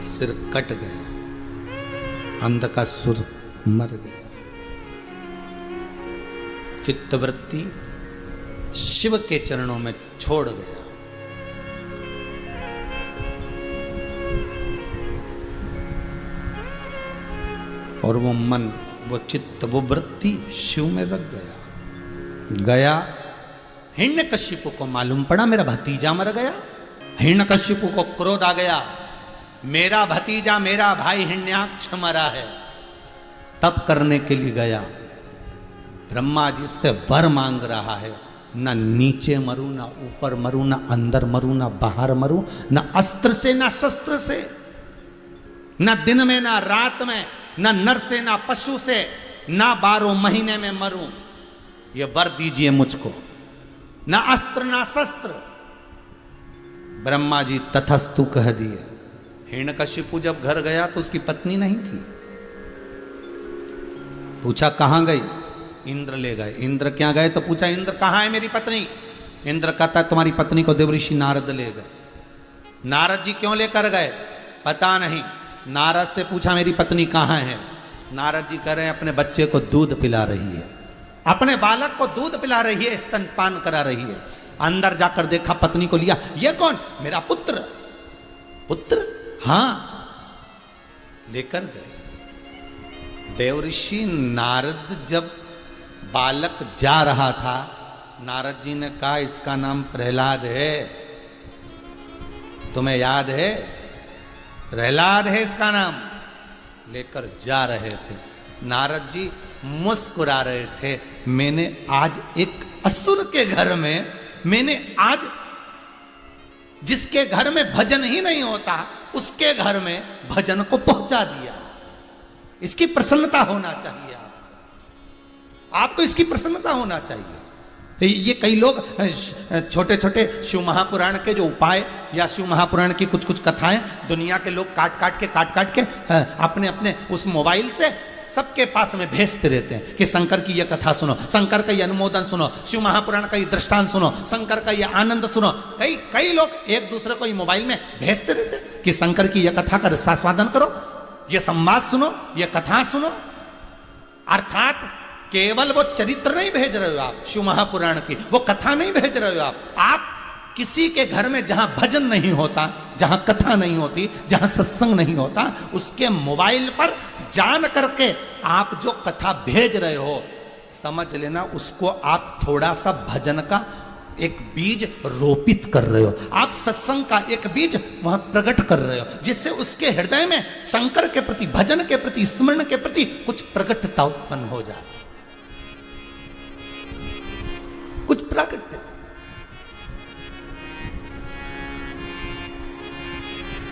सिर कट गया, अंधकासुर मर गया। चित्तवृत्ति शिव के चरणों में छोड़ गया। और वो मन, वो चित्त, वो वृत्ति शिव में रख गया। हिरण्यकशिपु को मालूम पड़ा मेरा भतीजा मर गया। हिरण्यकशिपु को क्रोध आ गया, मेरा भतीजा, मेरा भाई हिरण्याक्ष मरा है। तप करने के लिए गया, ब्रह्मा जी से वर मांग रहा है, ना नीचे मरूं, ना ऊपर मरूं, ना अंदर मरूं, ना बाहर मरूं, ना अस्त्र से ना शस्त्र से, ना दिन में ना रात में, ना नर से ना पशु से, ना 12 महीने में मरूं, ये वर दीजिए मुझको। ना अस्त्र ना शस्त्र। ब्रह्मा जी तथस्तु कह दिए। हिरण्यकशिपु जब घर गया तो उसकी पत्नी नहीं थी। पूछा कहां गई? इंद्र ले गए। इंद्र क्या गए? तो पूछा इंद्र कहां है मेरी पत्नी? इंद्र कहता है तुम्हारी पत्नी को देवऋषि नारद ले गए। नारद जी क्यों लेकर गए? पता नहीं। नारद से पूछा मेरी पत्नी कहां है? नारद जी कह रहे हैं अपने बच्चे को दूध पिला रही है, अपने बालक को दूध पिला रही है, स्तनपान करा रही है। अंदर जाकर देखा, पत्नी को लिया। ये कौन? मेरा पुत्र। पुत्र? हां। लेकर गए। देवऋषि नारद जब बालक जा रहा था, नारद जी ने कहा इसका नाम प्रहलाद है, तुम्हें याद है? प्रहलाद है इसका नाम। लेकर जा रहे थे। नारद जी मुस्कुरा रहे थे, मैंने आज एक असुर के घर में, मैंने आज जिसके घर में भजन ही नहीं होता उसके घर में भजन को पहुंचा दिया। इसकी प्रसन्नता होना चाहिए। आपको इसकी प्रसन्नता होना चाहिए। ये कई लोग छोटे छोटे शिव महापुराण के जो उपाय या शिव महापुराण की कुछ कुछ कथाएं दुनिया के लोग काट काट के अपने अपने उस मोबाइल से सबके पास में भेजते रहते हैं कि शंकर की यह कथा सुनो, शंकर का यह अनुमोदन सुनो, शिव महापुराण का ये दृष्टांत सुनो, शंकर का यह आनंद सुनो। कई लोग एक दूसरे को ये मोबाइल में भेजते रहते हैं कि शंकर की यह कथा का रसास्वादन करो, ये संवाद सुनो, ये कथा सुनो। अर्थात केवल वो चरित्र नहीं भेज रहे हो आप शिव महापुराण की, वो कथा नहीं भेज रहे हो आप किसी के घर में जहां भजन नहीं होता, जहां कथा नहीं होती, जहां सत्संग नहीं होता, उसके मोबाइल पर जान करके आप जो कथा भेज रहे हो, समझ लेना उसको आप थोड़ा सा भजन का एक बीज रोपित कर रहे हो, आप सत्संग का एक बीज वहां प्रकट कर रहे हो, जिससे उसके हृदय में शंकर के प्रति, भजन के प्रति, स्मरण के प्रति कुछ प्रकटता उत्पन्न हो जाए, कुछ प्रकट।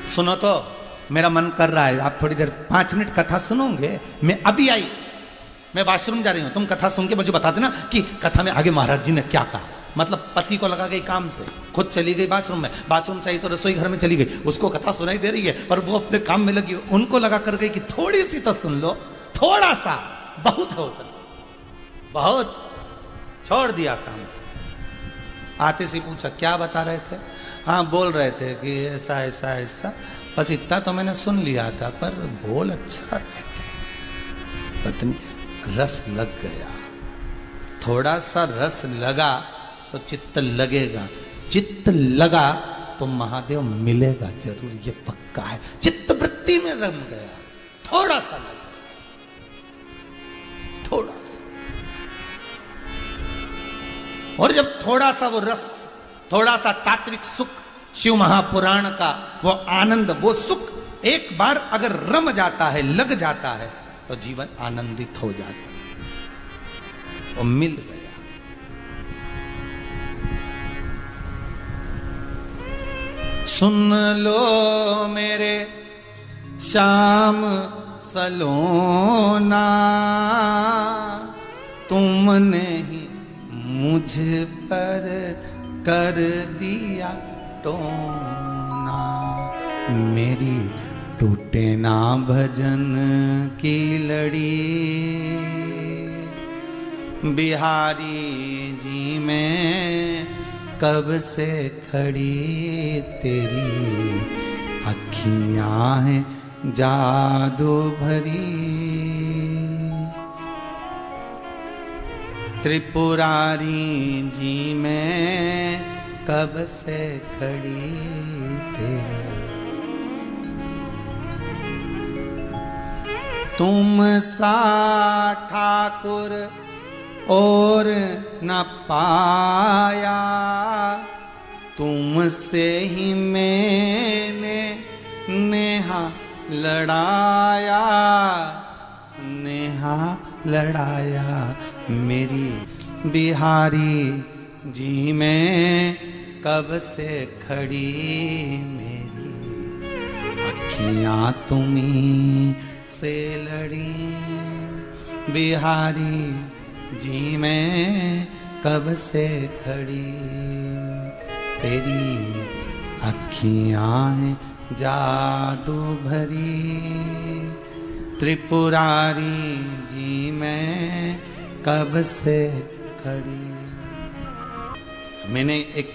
सुनो तो मेरा मन कर रहा है, आप थोड़ी देर 5 मिनट कथा सुनोगे। मैं अभी आई, मैं वॉशरूम जा रही हूं, तुम कथा सुन के मुझे बता देना कि कथा में आगे महाराज जी ने क्या कहा। मतलब पति को लगा गई काम से, खुद चली गई बाथरूम में, बाथरूम से आई तो रसोई घर में चली गई, उसको कथा सुनाई दे रही है पर वो अपने काम में लगी, उनको लगा कर गई कि थोड़ी सी तो सुन लो, थोड़ा सा, बहुत है उतना, बहुत। छोड़ दिया काम। आते से पूछा क्या बता रहे थे? हाँ बोल रहे थे कि ऐसा ऐसा ऐसा, बस इतना तो मैंने सुन लिया था, पर बोल अच्छा रहे थे। पत्नी, रस लग गया, थोड़ा सा रस लगा तो चित्त लगेगा, चित्त लगा तो महादेव मिलेगा जरूर, ये पक्का है। चित्त वृत्ति में रम गया, थोड़ा सा लगा। और जब थोड़ा सा वो रस, थोड़ा सा तात्विक सुख, शिव महापुराण का वो आनंद, वो सुख एक बार अगर रम जाता है, लग जाता है, तो जीवन आनंदित हो जाता है। वो मिल गया। सुन लो मेरे श्याम सलोना, तुमने ही मुझ पर कर दिया टोना। मेरी टूटे ना भजन की लड़ी, बिहारी जी में कब से खड़ी तेरी अखियां हैं जादू भरी। त्रिपुरारी जी में कब से खड़ी तेरी, तुम सा ठाकुर और न पाया, तुमसे ही मैंने नेहा लड़ाया, नेहा लड़ाया। मेरी बिहारी जी में कब से खड़ी मेरी अखियां तुम्हीं से लड़ी। बिहारी जी में कब से खड़ी तेरी अखियां हैं जादू भरी। त्रिपुरारी जी में कब से खड़ी। मैंने एक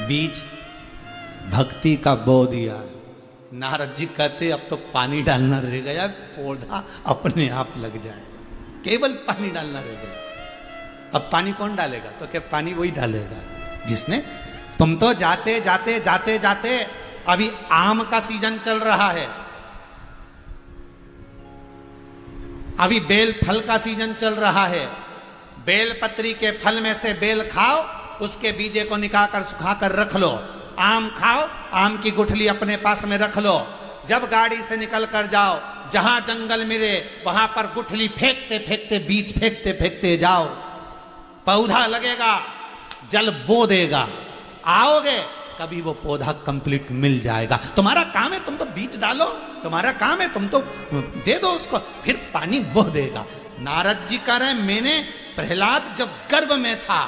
बीज भक्ति का बो दिया। नारद जी कहते अब तो पानी डालना रह गया, पौधा अपने आप लग जाएगा, केवल पानी डालना रह गया। अब पानी कौन डालेगा? तो क्या पानी वही डालेगा जिसने। तुम तो जाते जाते जाते जाते, अभी आम का सीजन चल रहा है, अभी बेल फल का सीजन चल रहा है। बेल पत्री के फल में से बेल खाओ, उसके बीजे को निकाल कर सुखा कर रख लो। आम खाओ, आम की गुठली अपने पास में रख लो। जब गाड़ी से निकल कर जाओ, जहां जंगल मिले वहां पर गुठली फेंकते फेंकते, बीज फेंकते फेंकते जाओ। पौधा लगेगा, जल बो देगा, आओगे कभी वो पौधा कंप्लीट मिल जाएगा। तुम्हारा काम है तुम तो बीज डालो, तुम्हारा काम है तुम तो दे दो उसको, फिर पानी बो देगा। नारद जी कह रहे हैं मैंने प्रहलाद जब गर्भ में था,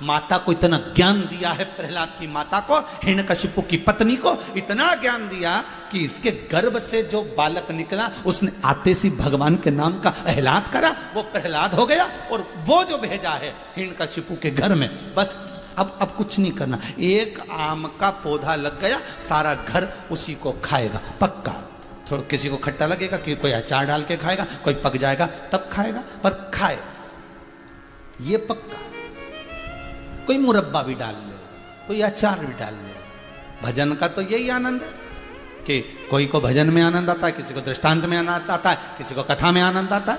माता को इतना ज्ञान दिया है, प्रहलाद की माता को, हिरण्यकशिपु की पत्नी को इतना ज्ञान दिया कि इसके गर्भ से जो बालक निकला उसने आते सी भगवान के नाम का एहलाद करा, वो प्रहलाद हो गया। और वो जो भेजा है हिरण्यकशिपु के घर में, बस अब कुछ नहीं करना। एक आम का पौधा लग गया, सारा घर उसी को खाएगा पक्का। थोड़ा किसी को खट्टा लगेगा कि कोई अचार डाल के खाएगा, कोई पक जाएगा तब खाएगा, पर खाए ये पक्का। कोई मुरब्बा भी डाल ले, कोई अचार भी डाल ले। भजन का तो यही आनंद है कि कोई को भजन में आनंद आता है, किसी को दृष्टांत में आनंद आता है, किसी को कथा में आनंद आता है।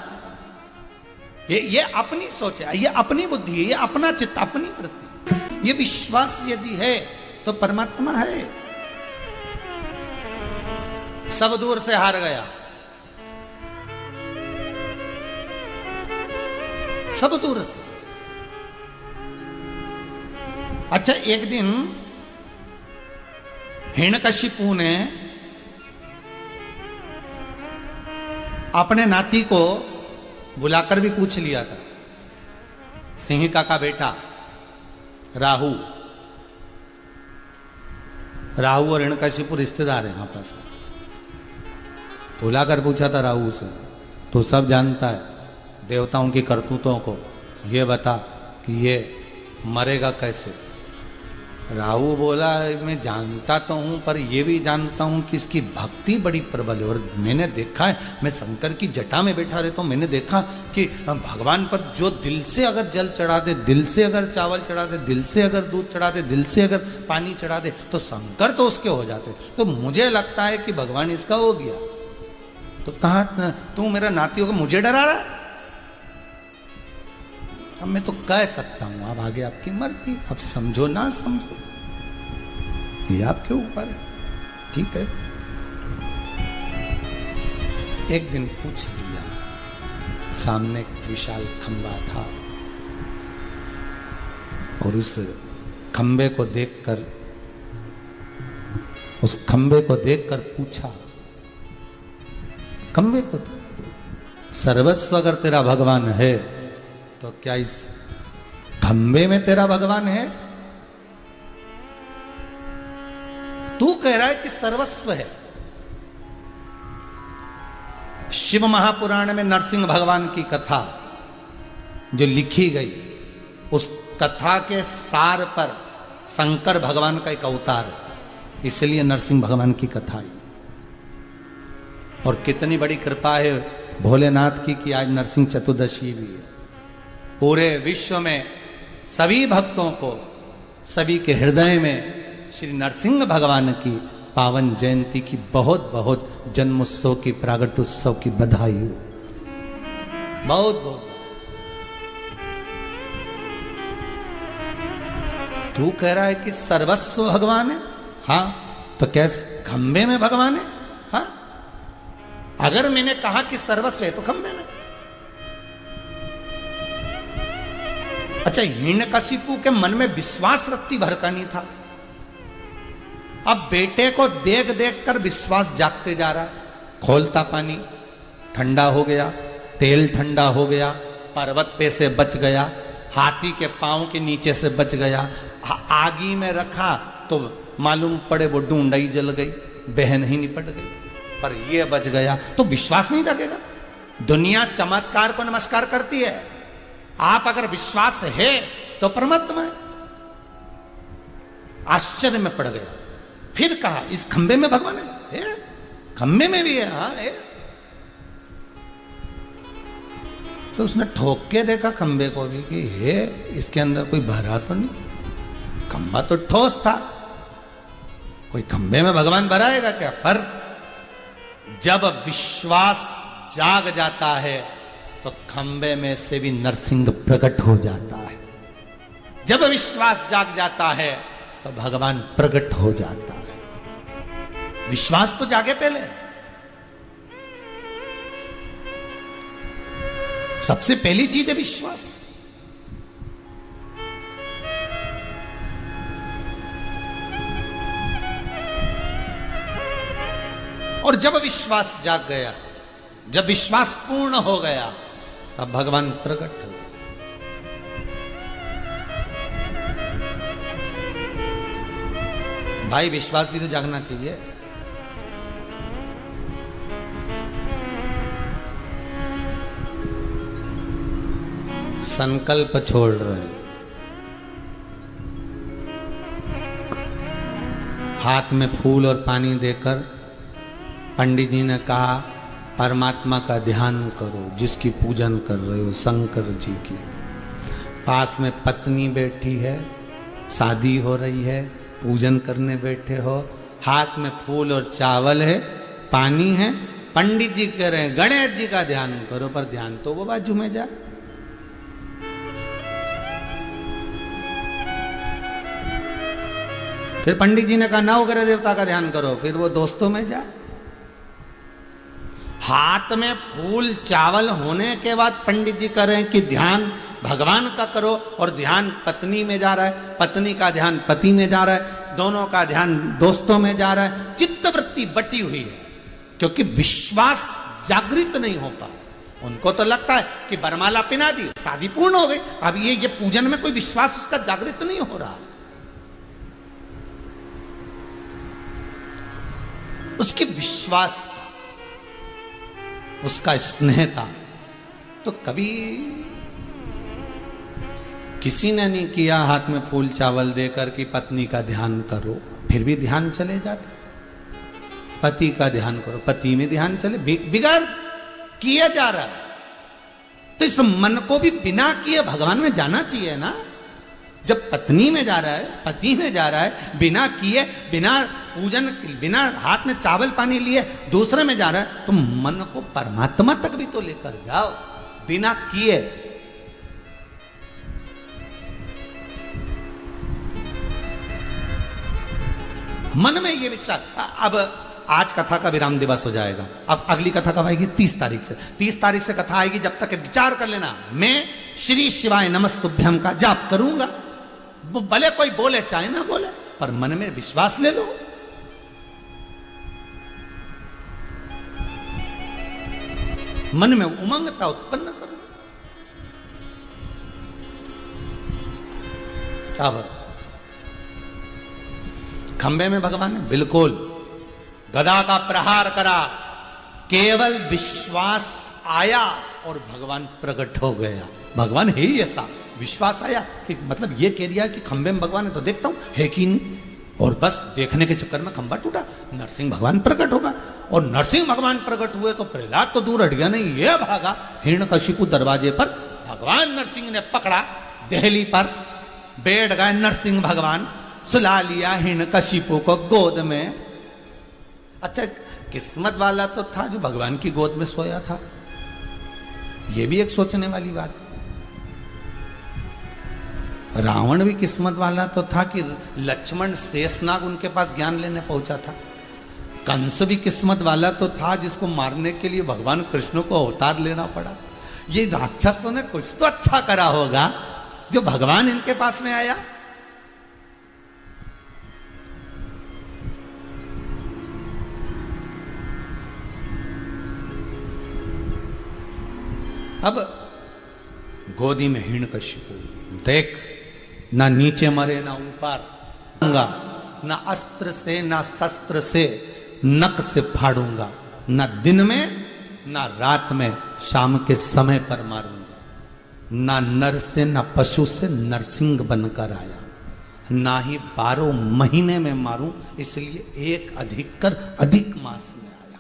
ये अपनी सोच है, ये अपनी बुद्धि है, ये अपना चित्त, अपनी वृत्ति। ये विश्वास यदि है तो परमात्मा है। सब दूर से हार गया, सब दूर से। अच्छा, एक दिन हिरण्यकशिपु ने अपने नाती को बुलाकर भी पूछ लिया था। सिंहिका का बेटा राहु, राहु और हिरण्यकशिपु रिश्तेदार हैं आपस में। बुलाकर पूछा था राहु से, तो सब जानता है देवताओं की करतूतों को, ये बता कि ये मरेगा कैसे। राहु बोला मैं जानता तो हूं, पर यह भी जानता हूं कि इसकी भक्ति बड़ी प्रबल है। और मैंने देखा है, मैं शंकर की जटा में बैठा रहता हूं, मैंने देखा कि भगवान पर जो दिल से अगर जल चढ़ा दे, दिल से अगर चावल चढ़ा दे, दिल से अगर दूध चढ़ा दे, दिल से अगर पानी चढ़ा दे, तो शंकर तो उसके हो जाते। तो मुझे लगता है कि भगवान इसका हो गया। तो कहा तू मेरा नाती होगा, मुझे डरा रहा है? अब मैं तो कह सकता हूं, अब आगे आपकी मर्जी, अब समझो ना समझो ये आपके ऊपर है, ठीक है। एक दिन पूछ लिया, सामने एक विशाल खंबा था और उस खंबे को देखकर पूछा, खंबे को तो सर्वस्व अगर तेरा भगवान है तो क्या इस खंबे में तेरा भगवान है? तू कह रहा है कि सर्वस्व है। शिव महापुराण में नरसिंह भगवान की कथा जो लिखी गई, उस कथा के सार पर शंकर भगवान का एक अवतार है, इसलिए नरसिंह भगवान की कथा आई। और कितनी बड़ी कृपा है भोलेनाथ की कि आज नरसिंह चतुर्दशी भी है। पूरे विश्व में सभी भक्तों को, सभी के हृदय में श्री नरसिंह भगवान की पावन जयंती की बहुत बहुत जन्मोत्सव की, प्रागट्योत्सव की बधाई हो। बहुत बहुत। तू कह रहा है कि सर्वस्व भगवान है, हाँ तो कैसे खंबे में भगवान है? हाँ, अगर मैंने कहा कि सर्वस्व है तो खंबे में। अच्छा, हिरण्यकशिपु के मन में विश्वास रत्ती भर का नहीं था। अब बेटे को देख देख कर विश्वास जागते जा रहा। खोलता पानी ठंडा हो गया, तेल ठंडा हो गया, पर्वत पे से बच गया, हाथी के पांव के नीचे से बच गया, आगी में रखा तो मालूम पड़े वो ढूंढई जल गई, बहन ही निपट गई, पर ये बच गया तो विश्वास नहीं लगेगा। दुनिया चमत्कार को नमस्कार करती है, आप अगर विश्वास है तो परमात्मा है। आश्चर्य में पड़ गया। फिर कहा इस खंबे में भगवान है? खंबे में भी है, हाँ है। तो उसने ठोक के देखा खंबे को भी कि हे, इसके अंदर कोई भरा तो नहीं, खंबा तो ठोस था, कोई खंबे में भगवान भराएगा क्या? पर जब विश्वास जाग जाता है तो खंबे में से भी नरसिंह प्रकट हो जाता है। जब विश्वास जाग जाता है तो भगवान प्रकट हो जाता है। विश्वास तो जागे पहले। सबसे पहली चीज है विश्वास। और जब विश्वास जाग गया, जब विश्वास पूर्ण हो गया, तब भगवान प्रकट हो गए। भाई विश्वास भी तो जागना चाहिए। संकल्प छोड़ रहे हैं, हाथ में फूल और पानी देकर पंडित जी ने कहा परमात्मा का ध्यान करो, जिसकी पूजन कर रहे हो, शंकर जी की। पास में पत्नी बैठी है, शादी हो रही है, पूजन करने बैठे हो, हाथ में फूल और चावल है, पानी है, पंडित जी कह रहे हैं गणेश जी का ध्यान करो, पर ध्यान तो वो बाजू में जाए। फिर पंडित जी ने कहा नवग्रह देवता का ध्यान करो, फिर वो दोस्तों में जाए। हाथ में फूल चावल होने के बाद पंडित जी कह रहे हैं कि ध्यान भगवान का करो, और ध्यान पत्नी में जा रहा है, पत्नी का ध्यान पति में जा रहा है, दोनों का ध्यान दोस्तों में जा रहा है। चित्तवृत्ति बटी हुई है, क्योंकि विश्वास जागृत नहीं हो पा। उनको तो लगता है कि बरमाला पिना दी, शादी पूर्ण हो गई। अब ये पूजन में कोई विश्वास उसका जागृत नहीं हो रहा। उसके विश्वास, उसका स्नेह था। तो कभी किसी ने नहीं किया हाथ में फूल चावल देकर कि पत्नी का ध्यान करो, फिर भी ध्यान चले जाता। पति का ध्यान करो, पति में ध्यान चले, बिगाड़ किया जा रहा है। तो इस मन को भी बिना किए भगवान में जाना चाहिए ना। जब पत्नी में जा रहा है, पति में जा रहा है, बिना किए, बिना पूजन, बिना हाथ में चावल पानी लिए दूसरे में जा रहा है, तो मन को परमात्मा तक भी तो लेकर जाओ, बिना किए। मन में ये विश्वास। अब आज कथा का विराम दिवस हो जाएगा, अब अगली कथा कब आएगी? 30 तारीख से। 30 तारीख से कथा आएगी, जब तक विचार कर लेना मैं श्री शिवाय नमस्तुभ्यम का जाप करूंगा। वो भले कोई बोले चाहे ना बोले, पर मन में विश्वास ले लो। मन में उमंगता उत्पन्न करो। अब खंबे में भगवान ने बिल्कुल गदा का प्रहार करा, केवल विश्वास आया और भगवान प्रकट हो गया। भगवान है ही ऐसा, विश्वास आया कि मतलब ये कह दिया कि खंबे में भगवान है तो देखता हूं है कि नहीं, और बस देखने के चक्कर में खंबा टूटा, नरसिंह भगवान प्रकट होगा। और नरसिंह भगवान प्रकट हुए तो प्रहलाद तो दूर हट गया नहीं, ये भागा हिरण्यकशिपु दरवाजे पर। भगवान नरसिंह ने पकड़ा, देहली पर बैठ गए नरसिंह भगवान, सुला लिया हिरण्यकशिपु को गोद में। अच्छा, किस्मत वाला तो था जो भगवान की गोद में सोया था, ये भी एक सोचने वाली बात है। रावण भी किस्मत वाला तो था कि लक्ष्मण शेषनाग उनके पास ज्ञान लेने पहुंचा था। कंस भी किस्मत वाला तो था जिसको मारने के लिए भगवान कृष्ण को अवतार लेना पड़ा। ये राक्षसों ने कुछ तो अच्छा करा होगा जो भगवान इनके पास में आया। अब गोदी में हिरण्यकशिपु, देख ना नीचे मरे ना ऊपर, ना अस्त्र से ना शस्त्र से नक से फाड़ूंगा, ना दिन में ना रात में, शाम के समय पर मारूंगा। ना नर से ना पशु से नरसिंह बनकर आया, ना ही 12 महीने में मारूं, इसलिए एक अधिक कर अधिक मास में आया।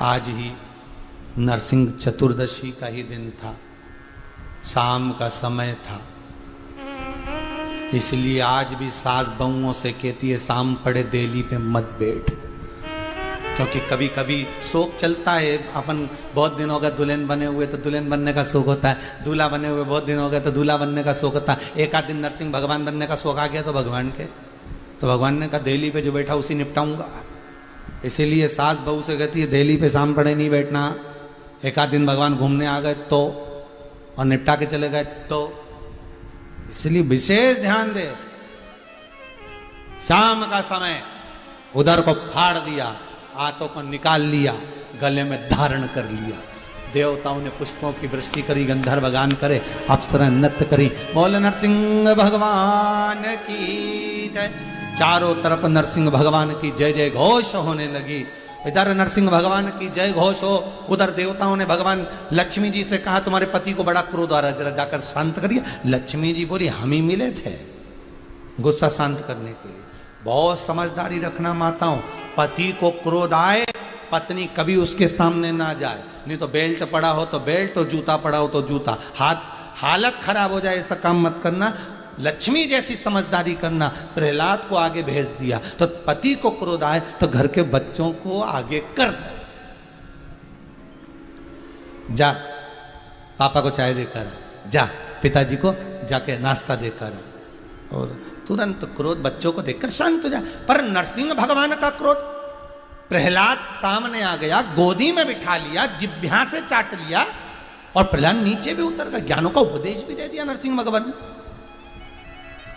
आज ही नरसिंह चतुर्दशी का ही दिन था, शाम का समय था, इसलिए आज भी सास बहुओं से कहती है शाम पड़े देली पे मत बैठ, क्योंकि कभी कभी शौक चलता है। अपन बहुत दिन हो गए दुल्हन बने हुए तो दुल्हन बनने का शौक होता है, दूल्हा बने हुए बहुत दिन हो गए तो दूल्हा बनने का शौक होता है। एक आध दिन नरसिंह भगवान बनने का शौक आ गया तो भगवान के, तो भगवान ने कहा देली पे जो बैठा उसी निपटाऊंगा। इसीलिए सास बहू से कहती है देली पे शाम पड़े नहीं बैठना। एक आध दिन भगवान घूमने आ गए तो, और निपटा के चले गए तो, इसलिए विशेष ध्यान दे। शाम का समय उधर को फाड़ दिया, हाथों को निकाल लिया, गले में धारण कर लिया। देवताओं ने पुष्पों की वृष्टि करी, गंधर्व गान करे, अप्सरा नृत्य करी, बोल नरसिंह भगवान की जय। चारों तरफ नरसिंह भगवान की जय जय घोष होने लगी। इधर नरसिंह भगवान की जय घोष हो, उधर देवताओं ने भगवान लक्ष्मी जी से कहा तुम्हारे पति को बड़ा क्रोध आ रहा है, जरा जाकर शांत करिए। लक्ष्मी जी बोली हम ही मिले थे गुस्सा शांत करने के लिए। बहुत समझदारी रखना माताओं, पति को क्रोध आए पत्नी कभी उसके सामने ना जाए, नहीं तो बेल्ट पड़ा हो तो बेल्ट, तो जूता पड़ा हो तो जूता, हालत खराब हो जाए ऐसा काम मत करना। लक्ष्मी जैसी समझदारी करना। प्रहलाद को आगे भेज दिया तो पति को क्रोध आए तो घर के बच्चों को आगे कर दो, जा पापा को चाय देकर आ, जा पिताजी को जाके नाश्ता देकर आ, और तुरंत क्रोध बच्चों को देखकर शांत हो जाए। पर नरसिंह भगवान का क्रोध, प्रहलाद सामने आ गया, गोदी में बिठा लिया, जिह्वा से चाट लिया, और प्रहलाद नीचे भी उतर गया। ज्ञानों का उपदेश भी दे दिया नरसिंह भगवान ने,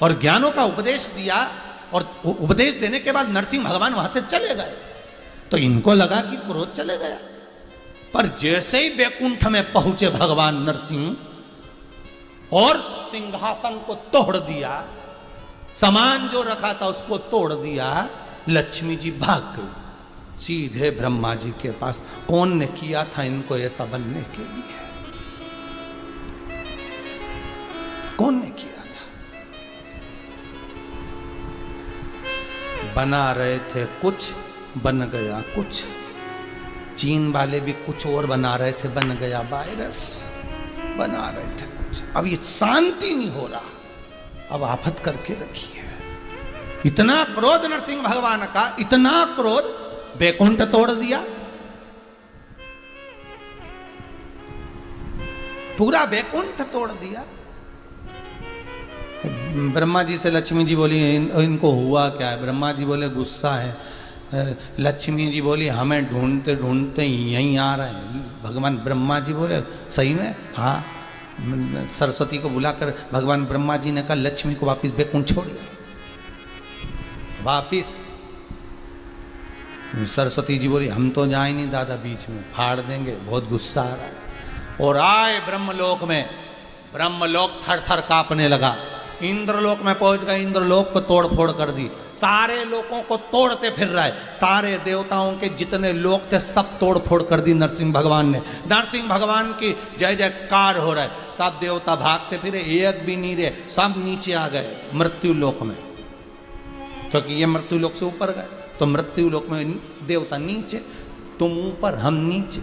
और ज्ञानों का उपदेश दिया, और उपदेश देने के बाद नरसिंह भगवान वहां से चले गए। तो इनको लगा कि क्रोध चले गया, पर जैसे ही बैकुंठ में पहुंचे भगवान नरसिंह और सिंहासन को तोड़ दिया, सामान जो रखा था उसको तोड़ दिया, लक्ष्मी जी भाग गई सीधे ब्रह्मा जी के पास। कौन ने किया था इनको ऐसा बनने के लिए? कौन ने किया? बना रहे थे कुछ, बन गया कुछ। चीन वाले भी कुछ और बना रहे थे, बन गया वायरस। बना रहे थे कुछ, अब ये शांति नहीं हो रहा, अब आफत करके रखी है। इतना क्रोध नरसिंह भगवान का, इतना क्रोध, बैकुंठ तोड़ दिया, पूरा बैकुंठ तोड़ दिया। ब्रह्मा जी से लक्ष्मी जी बोली इनको हुआ क्या है? ब्रह्मा जी बोले गुस्सा है। लक्ष्मी जी बोली हमें ढूंढते ढूंढते यहीं आ रहे हैं। भगवान ब्रह्मा जी बोले सही में? हाँ। सरस्वती को बुलाकर भगवान ब्रह्मा जी ने कहा लक्ष्मी को वापिस बैकुंठ छोड़िए। वापिस सरस्वती जी बोली हम तो जाए नहीं दादा, बीच में फाड़ देंगे, बहुत गुस्सा आ रहा है। और आए ब्रह्मलोक में, ब्रह्मलोक थर थर कांपने लगा। इंद्रलोक में पहुंच गए, इंद्रलोक को तोड़ फोड़ कर दी, सारे लोगों को तोड़ते फिर रहा है। सारे देवताओं के जितने लोग थे सब तोड़ फोड़ कर दी नरसिंह भगवान ने। नरसिंह भगवान की जय जयकार हो रहा है। सब देवता भागते फिरे, एक भी नहीं रहे, सब नीचे आ गए मृत्यु लोक में, क्योंकि ये मृत्यु लोक से ऊपर गए। तो मृत्यु लोक में देवता नीचे, तुम ऊपर हम नीचे,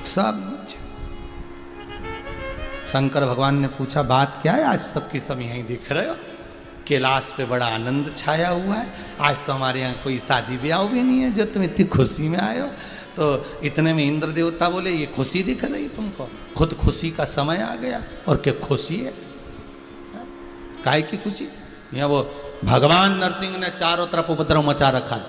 सब नीचे। शंकर भगवान ने पूछा बात क्या है? आज सबकी सब यहीं दिख रहे हो, कैलाश पे बड़ा आनंद छाया हुआ है। आज तो हमारे यहाँ कोई शादी ब्याह भी नहीं है जो तुम इतनी खुशी में आए हो। तो इतने में इंद्र देवता बोले ये खुशी दिख रही तुमको? खुद खुशी का समय आ गया। और क्या खुशी है? काहे की खुशी? यहाँ वो भगवान नरसिंह ने चारों तरफ उपद्रव मचा रखा है,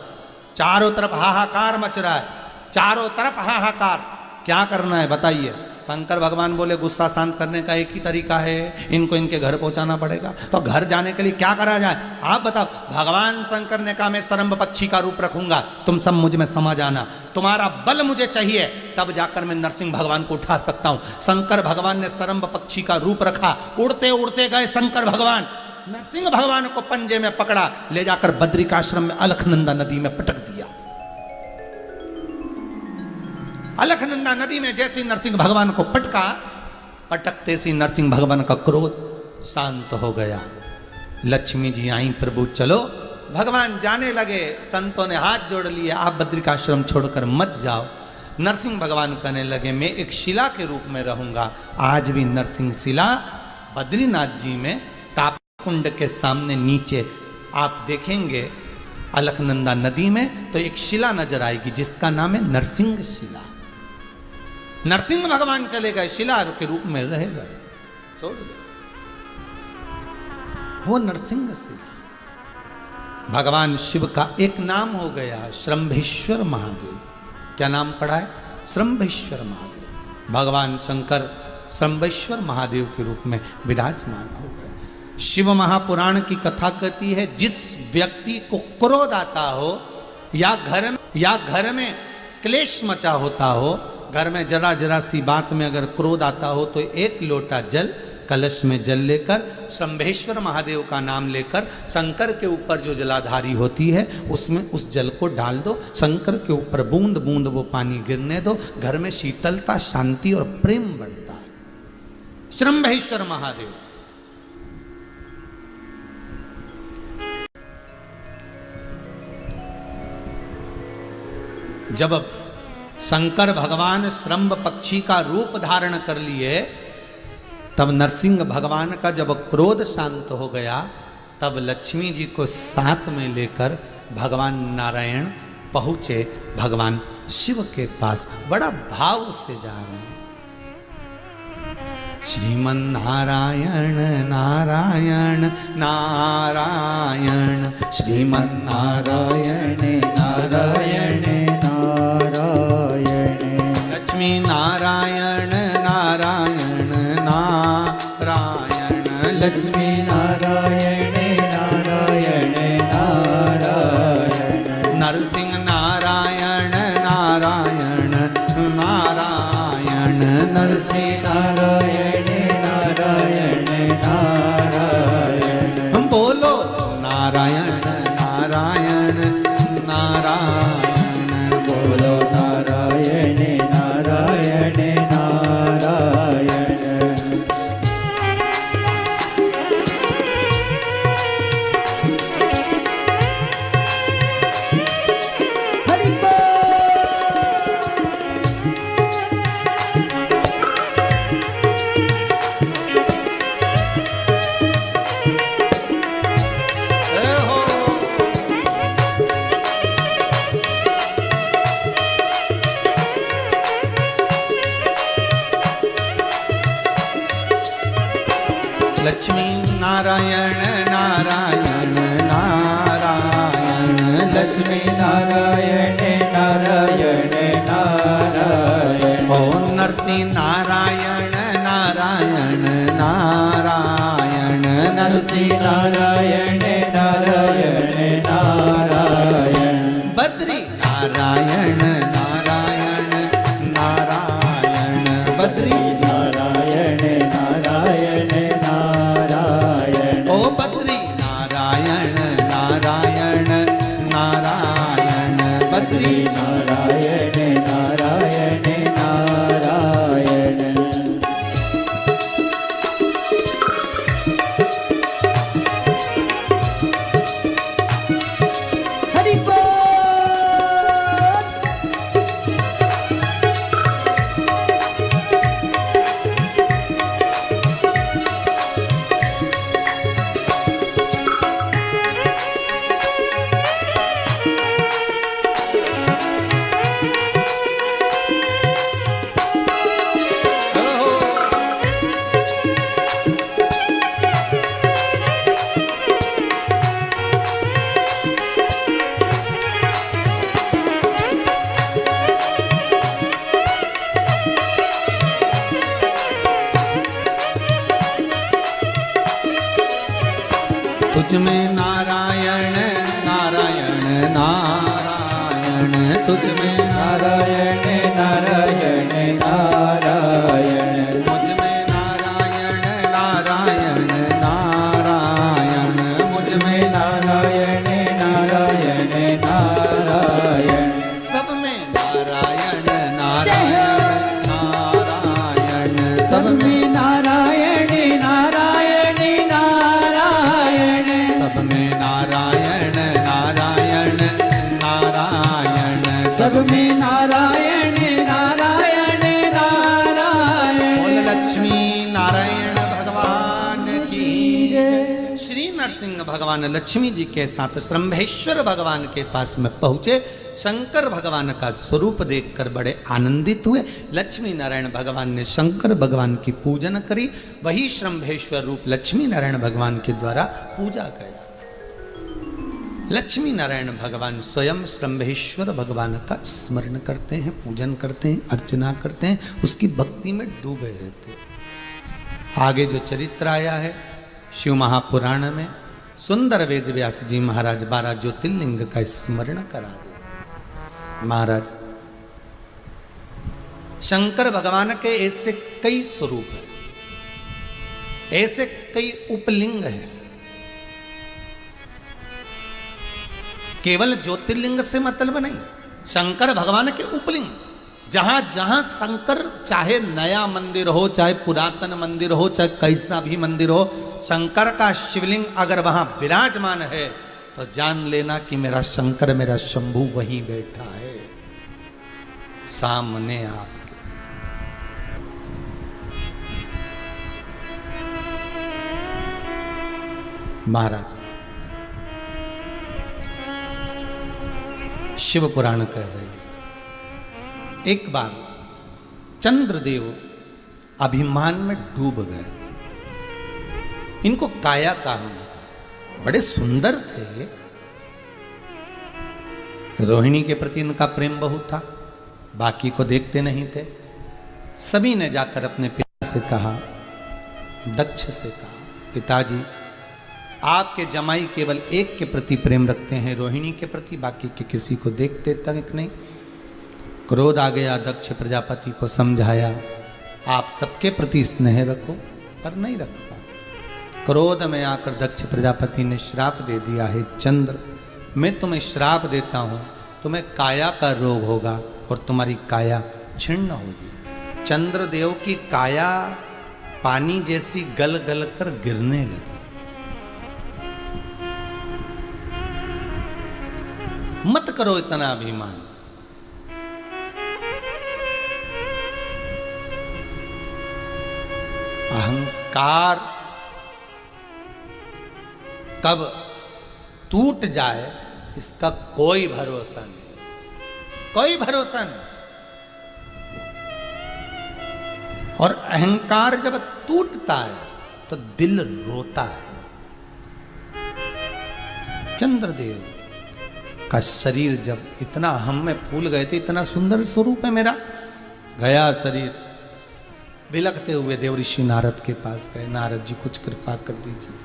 चारों तरफ हाहाकार मच रहा है, चारों तरफ हाहाकार। क्या करना है बताइए? शंकर भगवान बोले गुस्सा शांत करने का एक ही तरीका है, इनको इनके घर पहुंचाना पड़ेगा। तो घर जाने के लिए क्या करा जाए आप बताओ? भगवान शंकर ने कहा मैं सरम्भ पक्षी का रूप रखूंगा, तुम सब मुझ में समा जाना, तुम्हारा बल मुझे चाहिए, तब जाकर मैं नरसिंह भगवान को उठा सकता हूं। शंकर भगवान ने सरम्भ पक्षी का रूप रखा, उड़ते उड़ते गए शंकर भगवान, नरसिंह भगवान को पंजे में पकड़ा, ले जाकर बद्रिकाश्रम में अलखनंदा नदी में पटक दिया। अलखनंदा नदी में जैसे नरसिंह भगवान को पटका, पटकते से नरसिंह भगवान का क्रोध शांत हो गया। लक्ष्मी जी आई, प्रभु चलो। भगवान जाने लगे, संतों ने हाथ जोड़ लिए, आप बद्रिकाश्रम छोड़कर मत जाओ। नरसिंह भगवान कहने लगे मैं एक शिला के रूप में रहूंगा। आज भी नरसिंह शिला बद्रीनाथ जी में तापकुंड के सामने नीचे आप देखेंगे अलखनंदा नदी में तो एक शिला नजर आएगी जिसका नाम है नरसिंह शिला। नरसिंह भगवान चले गए, शिला के रूप में रह गए, छोड़ गए, वो नरसिंह शिला। भगवान शिव का एक नाम हो गया श्रंभेश्वर महादेव। क्या नाम पड़ा है? श्रंभेश्वर महादेव। भगवान शंकर श्रंभेश्वर महादेव के रूप में विराजमान हो गए। शिव महापुराण की कथा कहती है जिस व्यक्ति को क्रोध आता हो या घर में क्लेश मचा होता हो, घर में जरा जरा सी बात में अगर क्रोध आता हो तो एक लोटा जल, कलश में जल लेकर श्रंभेश्वर महादेव का नाम लेकर शंकर के ऊपर जो जलाधारी होती है उसमें उस जल को डाल दो, शंकर के ऊपर बूंद बूंद वो पानी गिरने दो, घर में शीतलता, शांति और प्रेम बढ़ता है। श्रंभेश्वर महादेव। जब शंकर भगवान श्रंभ पक्षी का रूप धारण कर लिए, तब नरसिंह भगवान का जब क्रोध शांत हो गया, तब लक्ष्मी जी को साथ में लेकर भगवान नारायण पहुंचे भगवान शिव के पास। बड़ा भाव से जा रहे हैं। श्रीमन नारायण नारायण नारायण, श्रीमन नारायण नारायण नारायण, लक्ष्मी नारायण नारायण नारायण, लक्ष्मी नारायण नारायण नारायण, नरसिंह नारायण नारायण नारायण, नरसिंह नारायण नारायण नारायण। हम बोलो नारायण नारायण नारायण नारायण नारायण नारायण लक्ष्मी नारायण नारायण नारायण ओ नरसिंह नारायण नारायण नारायण नरसिंह नारायण नारायण नारायण बद्री नारायण नारायण नारायण बद्री नारायण नारायण नारायण ओ बद्री नारायण नारायण नारायण बद्री नारायण नारायण नारायण हरि बोल। तुझ में नारायण नारायण नारायण तुझ में नारायण नारायण नारायण मुझ में नारायण नारायण नारायण मुझ में नारायण नारायण नारायण सब में नारायण नारायण नारायण सब में नारायण नारायण नारायण सब में नारायण नारायण नारायण सब में नारायण नारायण नारायण बोल लक्ष्मी नारायण भगवान की जय। श्री नरसिंह भगवान लक्ष्मी जी के साथ श्रम्भेश्वर भगवान के पास में पहुंचे। शंकर भगवान का स्वरूप देखकर बड़े आनंदित हुए। लक्ष्मी नारायण भगवान ने शंकर भगवान की पूजन करी। वही श्रम्भेश्वर रूप लक्ष्मी नारायण भगवान के द्वारा पूजा गया। लक्ष्मी नारायण भगवान स्वयं श्रम्भेश्वर भगवान का स्मरण करते हैं, पूजन करते हैं, अर्चना करते हैं, उसकी भक्ति में डूबे रहते हैं। आगे जो चरित्र आया है शिव महापुराण में, सुंदर वेद व्यास जी महाराज 12 ज्योतिर्लिंग का स्मरण करा दे। महाराज शंकर भगवान के ऐसे कई स्वरूप हैं, ऐसे कई उपलिंग हैं। केवल ज्योतिर्लिंग से मतलब नहीं, शंकर भगवान के उपलिंग, जहां जहां शंकर, चाहे नया मंदिर हो, चाहे पुरातन मंदिर हो, चाहे कैसा भी मंदिर हो, शंकर का शिवलिंग अगर वहां विराजमान है तो जान लेना कि मेरा शंकर, मेरा शंभू वहीं बैठा है सामने आपके। महाराज शिव पुराण कह रहे हैं, एक बार चंद्रदेव अभिमान में डूब गए। इनको काया काम था, बड़े सुंदर थे, रोहिणी के प्रति इनका प्रेम बहुत था, बाकी को देखते नहीं थे। सभी ने जाकर अपने पिता से कहा, दक्ष से कहा, पिताजी आपके जमाई केवल एक के प्रति प्रेम रखते हैं, रोहिणी के प्रति, बाकी के किसी को देखते तक नहीं। क्रोध आ गया, दक्ष प्रजापति को समझाया, आप सबके प्रति स्नेह रखो, पर नहीं रख पाए। क्रोध में आकर दक्ष प्रजापति ने श्राप दे दिया है, चंद्र मैं तुम्हें श्राप देता हूं, तुम्हें काया का रोग होगा और तुम्हारी काया छिन्न होगी। चंद्रदेव की काया पानी जैसी गल गल कर गिरने लगी। मत करो इतना अभिमान। अहंकार कब टूट जाए इसका कोई भरोसा नहीं, कोई भरोसा नहीं। और अहंकार जब टूटता है तो दिल रोता है। चंद्रदेव का शरीर जब इतना हम में फूल गए थे, इतना सुंदर स्वरूप है मेरा, गया शरीर, बिलखते हुए देव ऋषि नारद के पास गए। नारद जी कुछ कृपा कर दीजिए।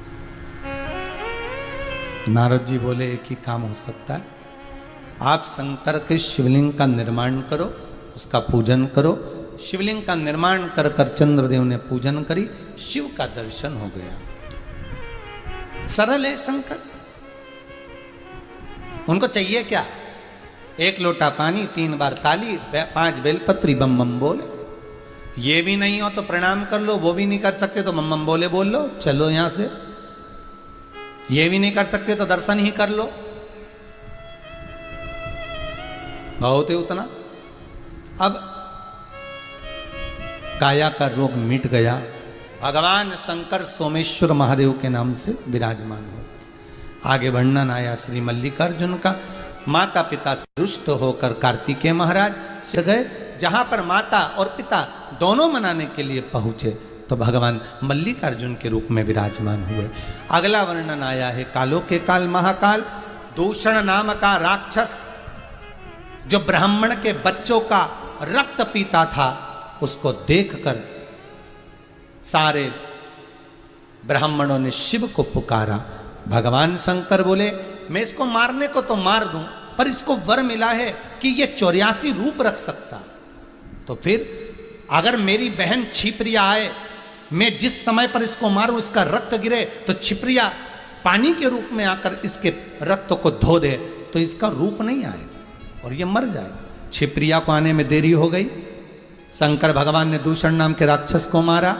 नारद जी बोले एक ही काम हो सकता है, आप शंकर के शिवलिंग का निर्माण करो, उसका पूजन करो। शिवलिंग का निर्माण कर कर चंद्रदेव ने पूजन करी, शिव का दर्शन हो गया। सरल है शंकर। उनको चाहिए क्या? 1 लोटा पानी, 3 बार ताली, 5 बेलपत्री, बम बम बोले। ये भी नहीं हो तो प्रणाम कर लो, वो भी नहीं कर सकते तो बम बम बोले बोल लो, चलो यहां से। ये भी नहीं कर सकते तो दर्शन ही कर लो, बहुत है उतना। अब काया का रोग मिट गया, भगवान शंकर सोमेश्वर महादेव के नाम से विराजमान हो। आगे वर्णन आया श्री मल्लिकार्जुन का। माता पिता से रुष्ट होकर कार्तिकेय महाराज से गए, जहां पर माता और पिता दोनों मनाने के लिए पहुंचे तो भगवान मल्लिकार्जुन के रूप में विराजमान हुए। अगला वर्णन आया है कालों के काल महाकाल दूषण नाम का राक्षस, जो ब्राह्मण के बच्चों का रक्त पीता था, उसको देखकर सारे ब्राह्मणों ने शिव को पुकारा। भगवान शंकर बोले मैं इसको मारने को तो मार दूं, पर इसको वर मिला है कि ये 84 रूप रख सकता। तो फिर अगर मेरी बहन छिप्रिया आए, मैं जिस समय पर इसको मारूं, इसका रक्त गिरे, तो छिप्रिया पानी के रूप में आकर इसके रक्त को धो दे, तो इसका रूप नहीं आएगा और ये मर जाएगा। छिप्रिया को आने में देरी हो गई। शंकर भगवान ने दूषण नाम के राक्षस को मारा।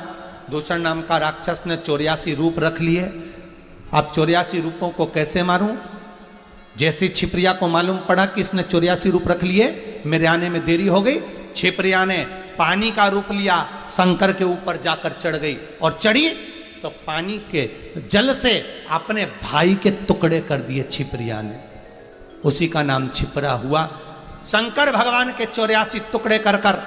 दूषण नाम का राक्षस ने 84 रूप रख लिए। अब 84 रूपों को कैसे मारूं? जैसे छिप्रिया को मालूम पड़ा कि इसने 84 रूप रख लिए, मेरे आने में देरी हो गई, छिप्रिया ने पानी का रूप लिया, शंकर के ऊपर जाकर चढ़ गई और चढ़ी तो पानी के जल से अपने भाई के टुकड़े कर दिए छिप्रिया ने। उसी का नाम छिपरा हुआ। शंकर भगवान के 84 टुकड़े कर कर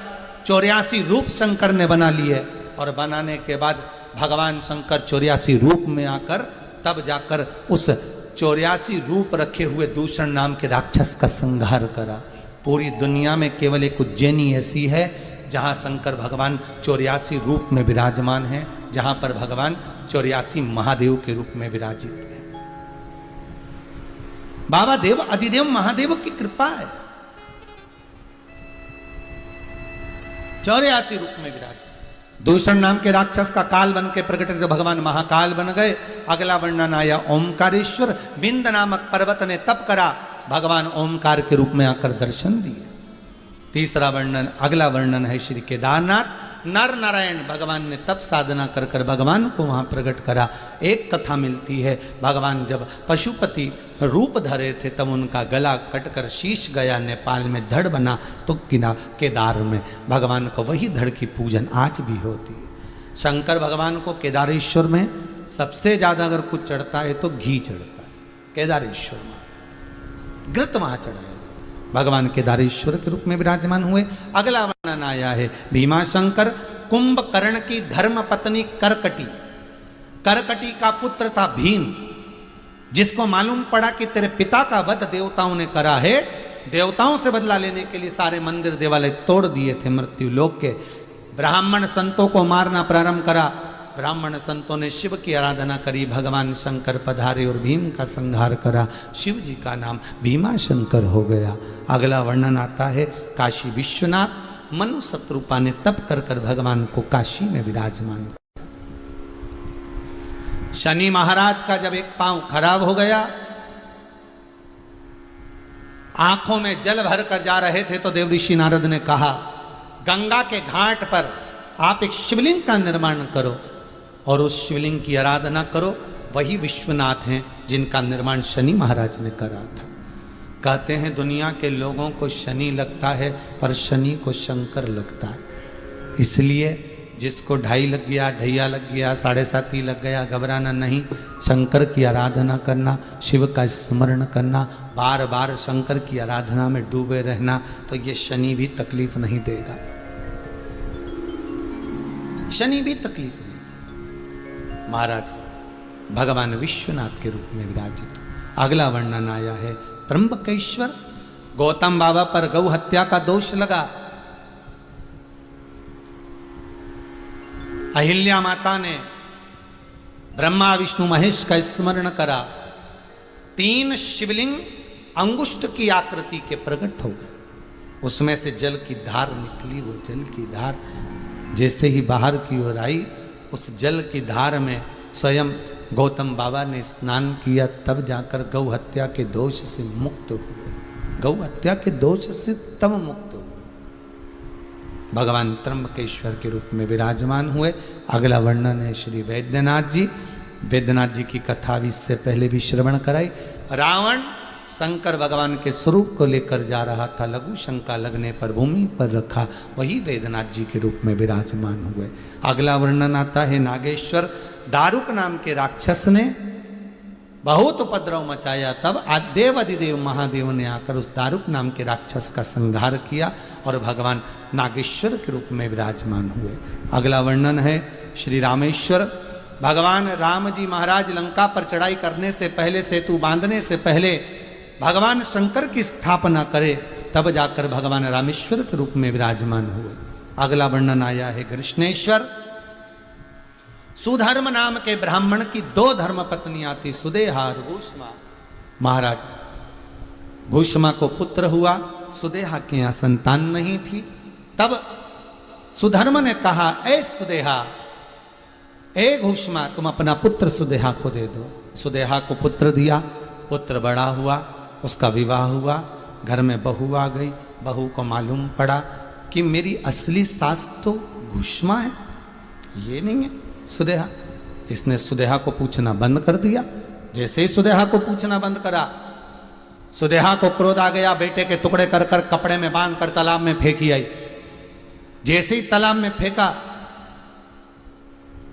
84 रूप शंकर ने बना लिए, और बनाने के बाद भगवान शंकर 84 रूप में आकर तब जाकर उस 84 रूप रखे हुए दूषण नाम के राक्षस का संहार करा। पूरी दुनिया में केवल एक उज्जैनी ऐसी है जहां शंकर भगवान 84 रूप में विराजमान है, जहां पर भगवान 84 महादेव के रूप में विराजित है। बाबा देव अधिदेव महादेव की कृपा है, 84 रूप में विराज। दूषण नाम के राक्षस का काल बन के प्रकट तो भगवान महाकाल बन गए। अगला वर्णन आया ओमकारेश्वर। विंद नामक पर्वत ने तप करा, भगवान ओमकार के रूप में आकर दर्शन दिए। तीसरा वर्णन, अगला वर्णन है श्री केदारनाथ। नर नारायण भगवान ने तप साधना कर कर भगवान को वहां प्रकट करा। एक कथा मिलती है, भगवान जब पशुपति रूप धरे थे तब उनका गला कटकर शीश गया नेपाल में, धड़ बना तो किना केदार में। भगवान को वही धड़ की पूजन आज भी होती है। शंकर भगवान को केदारेश्वर में सबसे ज्यादा अगर कुछ चढ़ता है तो घी चढ़ता है। केदारेश्वर में घृत वहां चढ़ाया, भगवान केदारेश्वर के रूप में विराजमान हुए। अगला वर्णन आया है भीमाशंकर। कुंभकर्ण की धर्म पत्नी करकटी, करकटी का पुत्र था भीम, जिसको मालूम पड़ा कि तेरे पिता का वध देवताओं ने करा है, देवताओं से बदला लेने के लिए सारे मंदिर देवालय तोड़ दिए थे मृत्यु लोक के। ब्राह्मण संतों को मारना प्रारंभ करा। ब्राह्मण संतों ने शिव की आराधना करी, भगवान शंकर पधारे और भीम का संहार करा। शिव जी का नाम भीमाशंकर हो गया। अगला वर्णन आता है काशी विश्वनाथ। मनु शत्रुपा ने तप कर कर भगवान को काशी में विराजमान किया। शनि महाराज का जब एक पांव खराब हो गया, आंखों में जल भर कर जा रहे थे, तो देव ऋषि नारद ने कहा गंगा के घाट पर आप एक शिवलिंग का निर्माण करो और उस शिवलिंग की आराधना करो। वही विश्वनाथ हैं जिनका निर्माण शनि महाराज ने करा था। कहते हैं दुनिया के लोगों को शनि लगता है, पर शनि को शंकर लगता है। इसलिए जिसको 2.5 लग गया, ढैया लग गया, 7.5 लग गया, घबराना नहीं। शंकर की आराधना करना, शिव का स्मरण करना, बार बार शंकर की आराधना में डूबे रहना, तो ये शनि भी तकलीफ नहीं देगा। शनि भी तकलीफ नहीं। महाराज भगवान विश्वनाथ के रूप में विराजित। अगला वर्णन आया है त्र्यंबकेश्वर। गौतम बाबा पर गौ हत्या का दोष लगा। अहिल्या माता ने ब्रह्मा विष्णु महेश का स्मरण करा। 3 शिवलिंग अंगुष्ठ की आकृति के प्रकट हो गए। उसमें से जल की धार निकली। वो जल की धार जैसे ही बाहर की ओर आई, उस जल की धार में स्वयं गौतम बाबा ने स्नान किया, तब जाकर गौ हत्या के दोष से मुक्त हुए। गौ हत्या के दोष से तब मुक्त हुए। भगवान त्र्यंबकेश्वर के रूप में विराजमान हुए। अगला वर्णन है श्री वैद्यनाथ जी। वैद्यनाथ जी की कथा भी इससे पहले भी श्रवण कराई। रावण शंकर भगवान के स्वरूप को लेकर जा रहा था, लघु शंका लगने पर भूमि पर रखा, वही वैद्यनाथ जी के रूप में विराजमान हुए। अगला वर्णन आता है नागेश्वर। दारुक नाम के राक्षस ने बहुत उपद्रव मचाया, तब देव अधिदेव महादेव ने आकर उस दारुक नाम के राक्षस का संहार किया और भगवान नागेश्वर के रूप में विराजमान हुए। अगला वर्णन है श्री रामेश्वर। भगवान राम जी महाराज लंका पर चढ़ाई करने से पहले, सेतु बांधने से पहले भगवान शंकर की स्थापना करे, तब जाकर भगवान रामेश्वर के रूप में विराजमान हुए। अगला वर्णन आया है कृष्णेश्वर। सुधर्म नाम के ब्राह्मण की 2 धर्म पत्नियां थी, सुदेहा और घूष्मा। महाराज घूष्मा को पुत्र हुआ, सुदेहा के यहां संतान नहीं थी। तब सुधर्म ने कहा, ए सुदेहा, ए घूष्मा, तुम अपना पुत्र सुदेहा को दे दो। सुदेहा को पुत्र दिया। पुत्र बड़ा हुआ, उसका विवाह हुआ, घर में बहू आ गई। बहू को मालूम पड़ा कि मेरी असली सास तो घूष्मा है, ये नहीं है सुदेहा। इसने सुदेहा को पूछना बंद कर दिया। जैसे ही सुदेहा को पूछना बंद करा, सुदेहा को क्रोध आ गया। बेटे के टुकड़े कर कर कपड़े में बांध कर तालाब में फेंकी आई। जैसे ही तालाब में फेंका,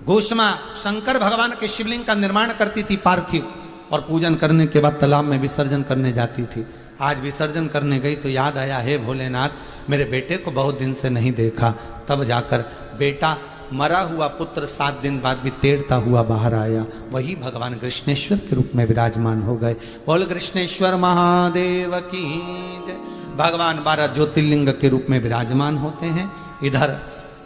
घूष्मा शंकर भगवान के शिवलिंग का निर्माण करती थी पार्थिव, और पूजन करने के बाद तालाब में विसर्जन करने जाती थी। आज विसर्जन करने गई तो याद आया, हे भोलेनाथ, मेरे बेटे को बहुत दिन से नहीं देखा। तब जाकर बेटा मरा हुआ पुत्र 7 दिन बाद भी तेड़ता हुआ बाहर आया। वही भगवान कृष्णेश्वर के रूप में विराजमान हो गए। बोल कृष्णेश्वर महादेव की जय। भगवान 12 ज्योतिर्लिंग के रूप में विराजमान होते हैं। इधर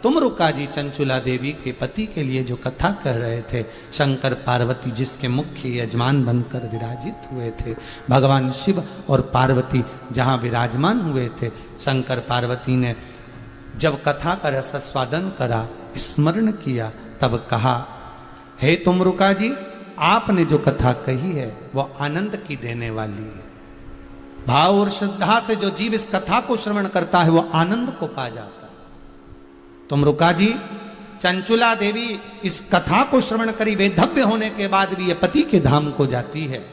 तुमरुका जी चंचुला देवी के पति के लिए जो कथा कह रहे थे, शंकर पार्वती जिसके मुख्य यजमान बनकर विराजित हुए थे। भगवान शिव और पार्वती जहाँ विराजमान हुए थे, शंकर पार्वती ने जब कथा का रसास्वादन करा, स्मरण किया, तब कहा, हे तुमरुका जी, आपने जो कथा कही है वो आनंद की देने वाली है। भाव और श्रद्धा से जो जीव इस कथा को श्रवण करता है वो आनंद को पा जाता है। तुमरुका जी, चंचुला देवी इस कथा को श्रवण करी वैधव्य होने के बाद भी ये पति के धाम को जाती है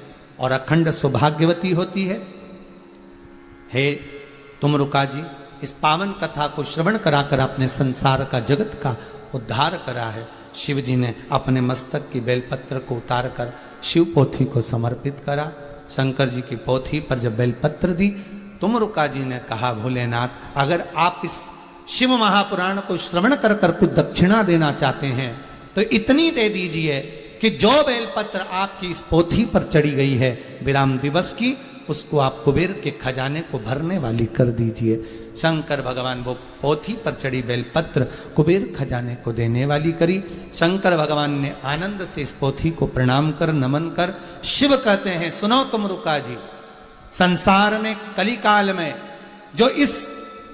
और अखंड सौभाग्यवती होती है। हे तुमरुका जी, इस पावन कथा को श्रवण कराकर अपने संसार का, जगत का उद्धार करा है। शिव जी ने अपने मस्तक की बेलपत्र को उतारकर शिव पोथी को समर्पित करा। शंकर जी की पोथी पर जब बेलपत्र दी, तुमरुका जी ने कहा, भोलेनाथ, अगर आप इस शिव महापुराण को श्रवण कर कर कुछ दक्षिणा देना चाहते हैं तो इतनी दे दीजिए कि जो बेलपत्र आपकी इस पोथी पर चढ़ी गई है विराम दिवस की, उसको आप कुबेर के खजाने को भरने वाली कर दीजिए। शंकर भगवान वो पोथी पर चढ़ी बेलपत्र कुबेर खजाने को देने वाली करी। शंकर भगवान ने आनंद से इस पोथी को प्रणाम कर, नमन कर, शिव कहते हैं, सुनो तुमरुका जी, संसार में कलिकाल में जो इस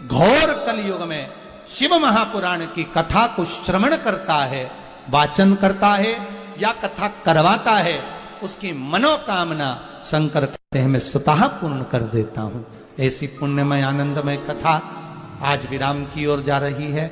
घोर कलयुग में शिव महापुराण की कथा को श्रवण करता है, वाचन करता है या कथा करवाता है, उसकी मनोकामना शंकर कहते हैं मैं स्वतः पूर्ण कर देता हूं। ऐसी पुण्यमय आनंदमय कथा आज विराम की ओर जा रही है।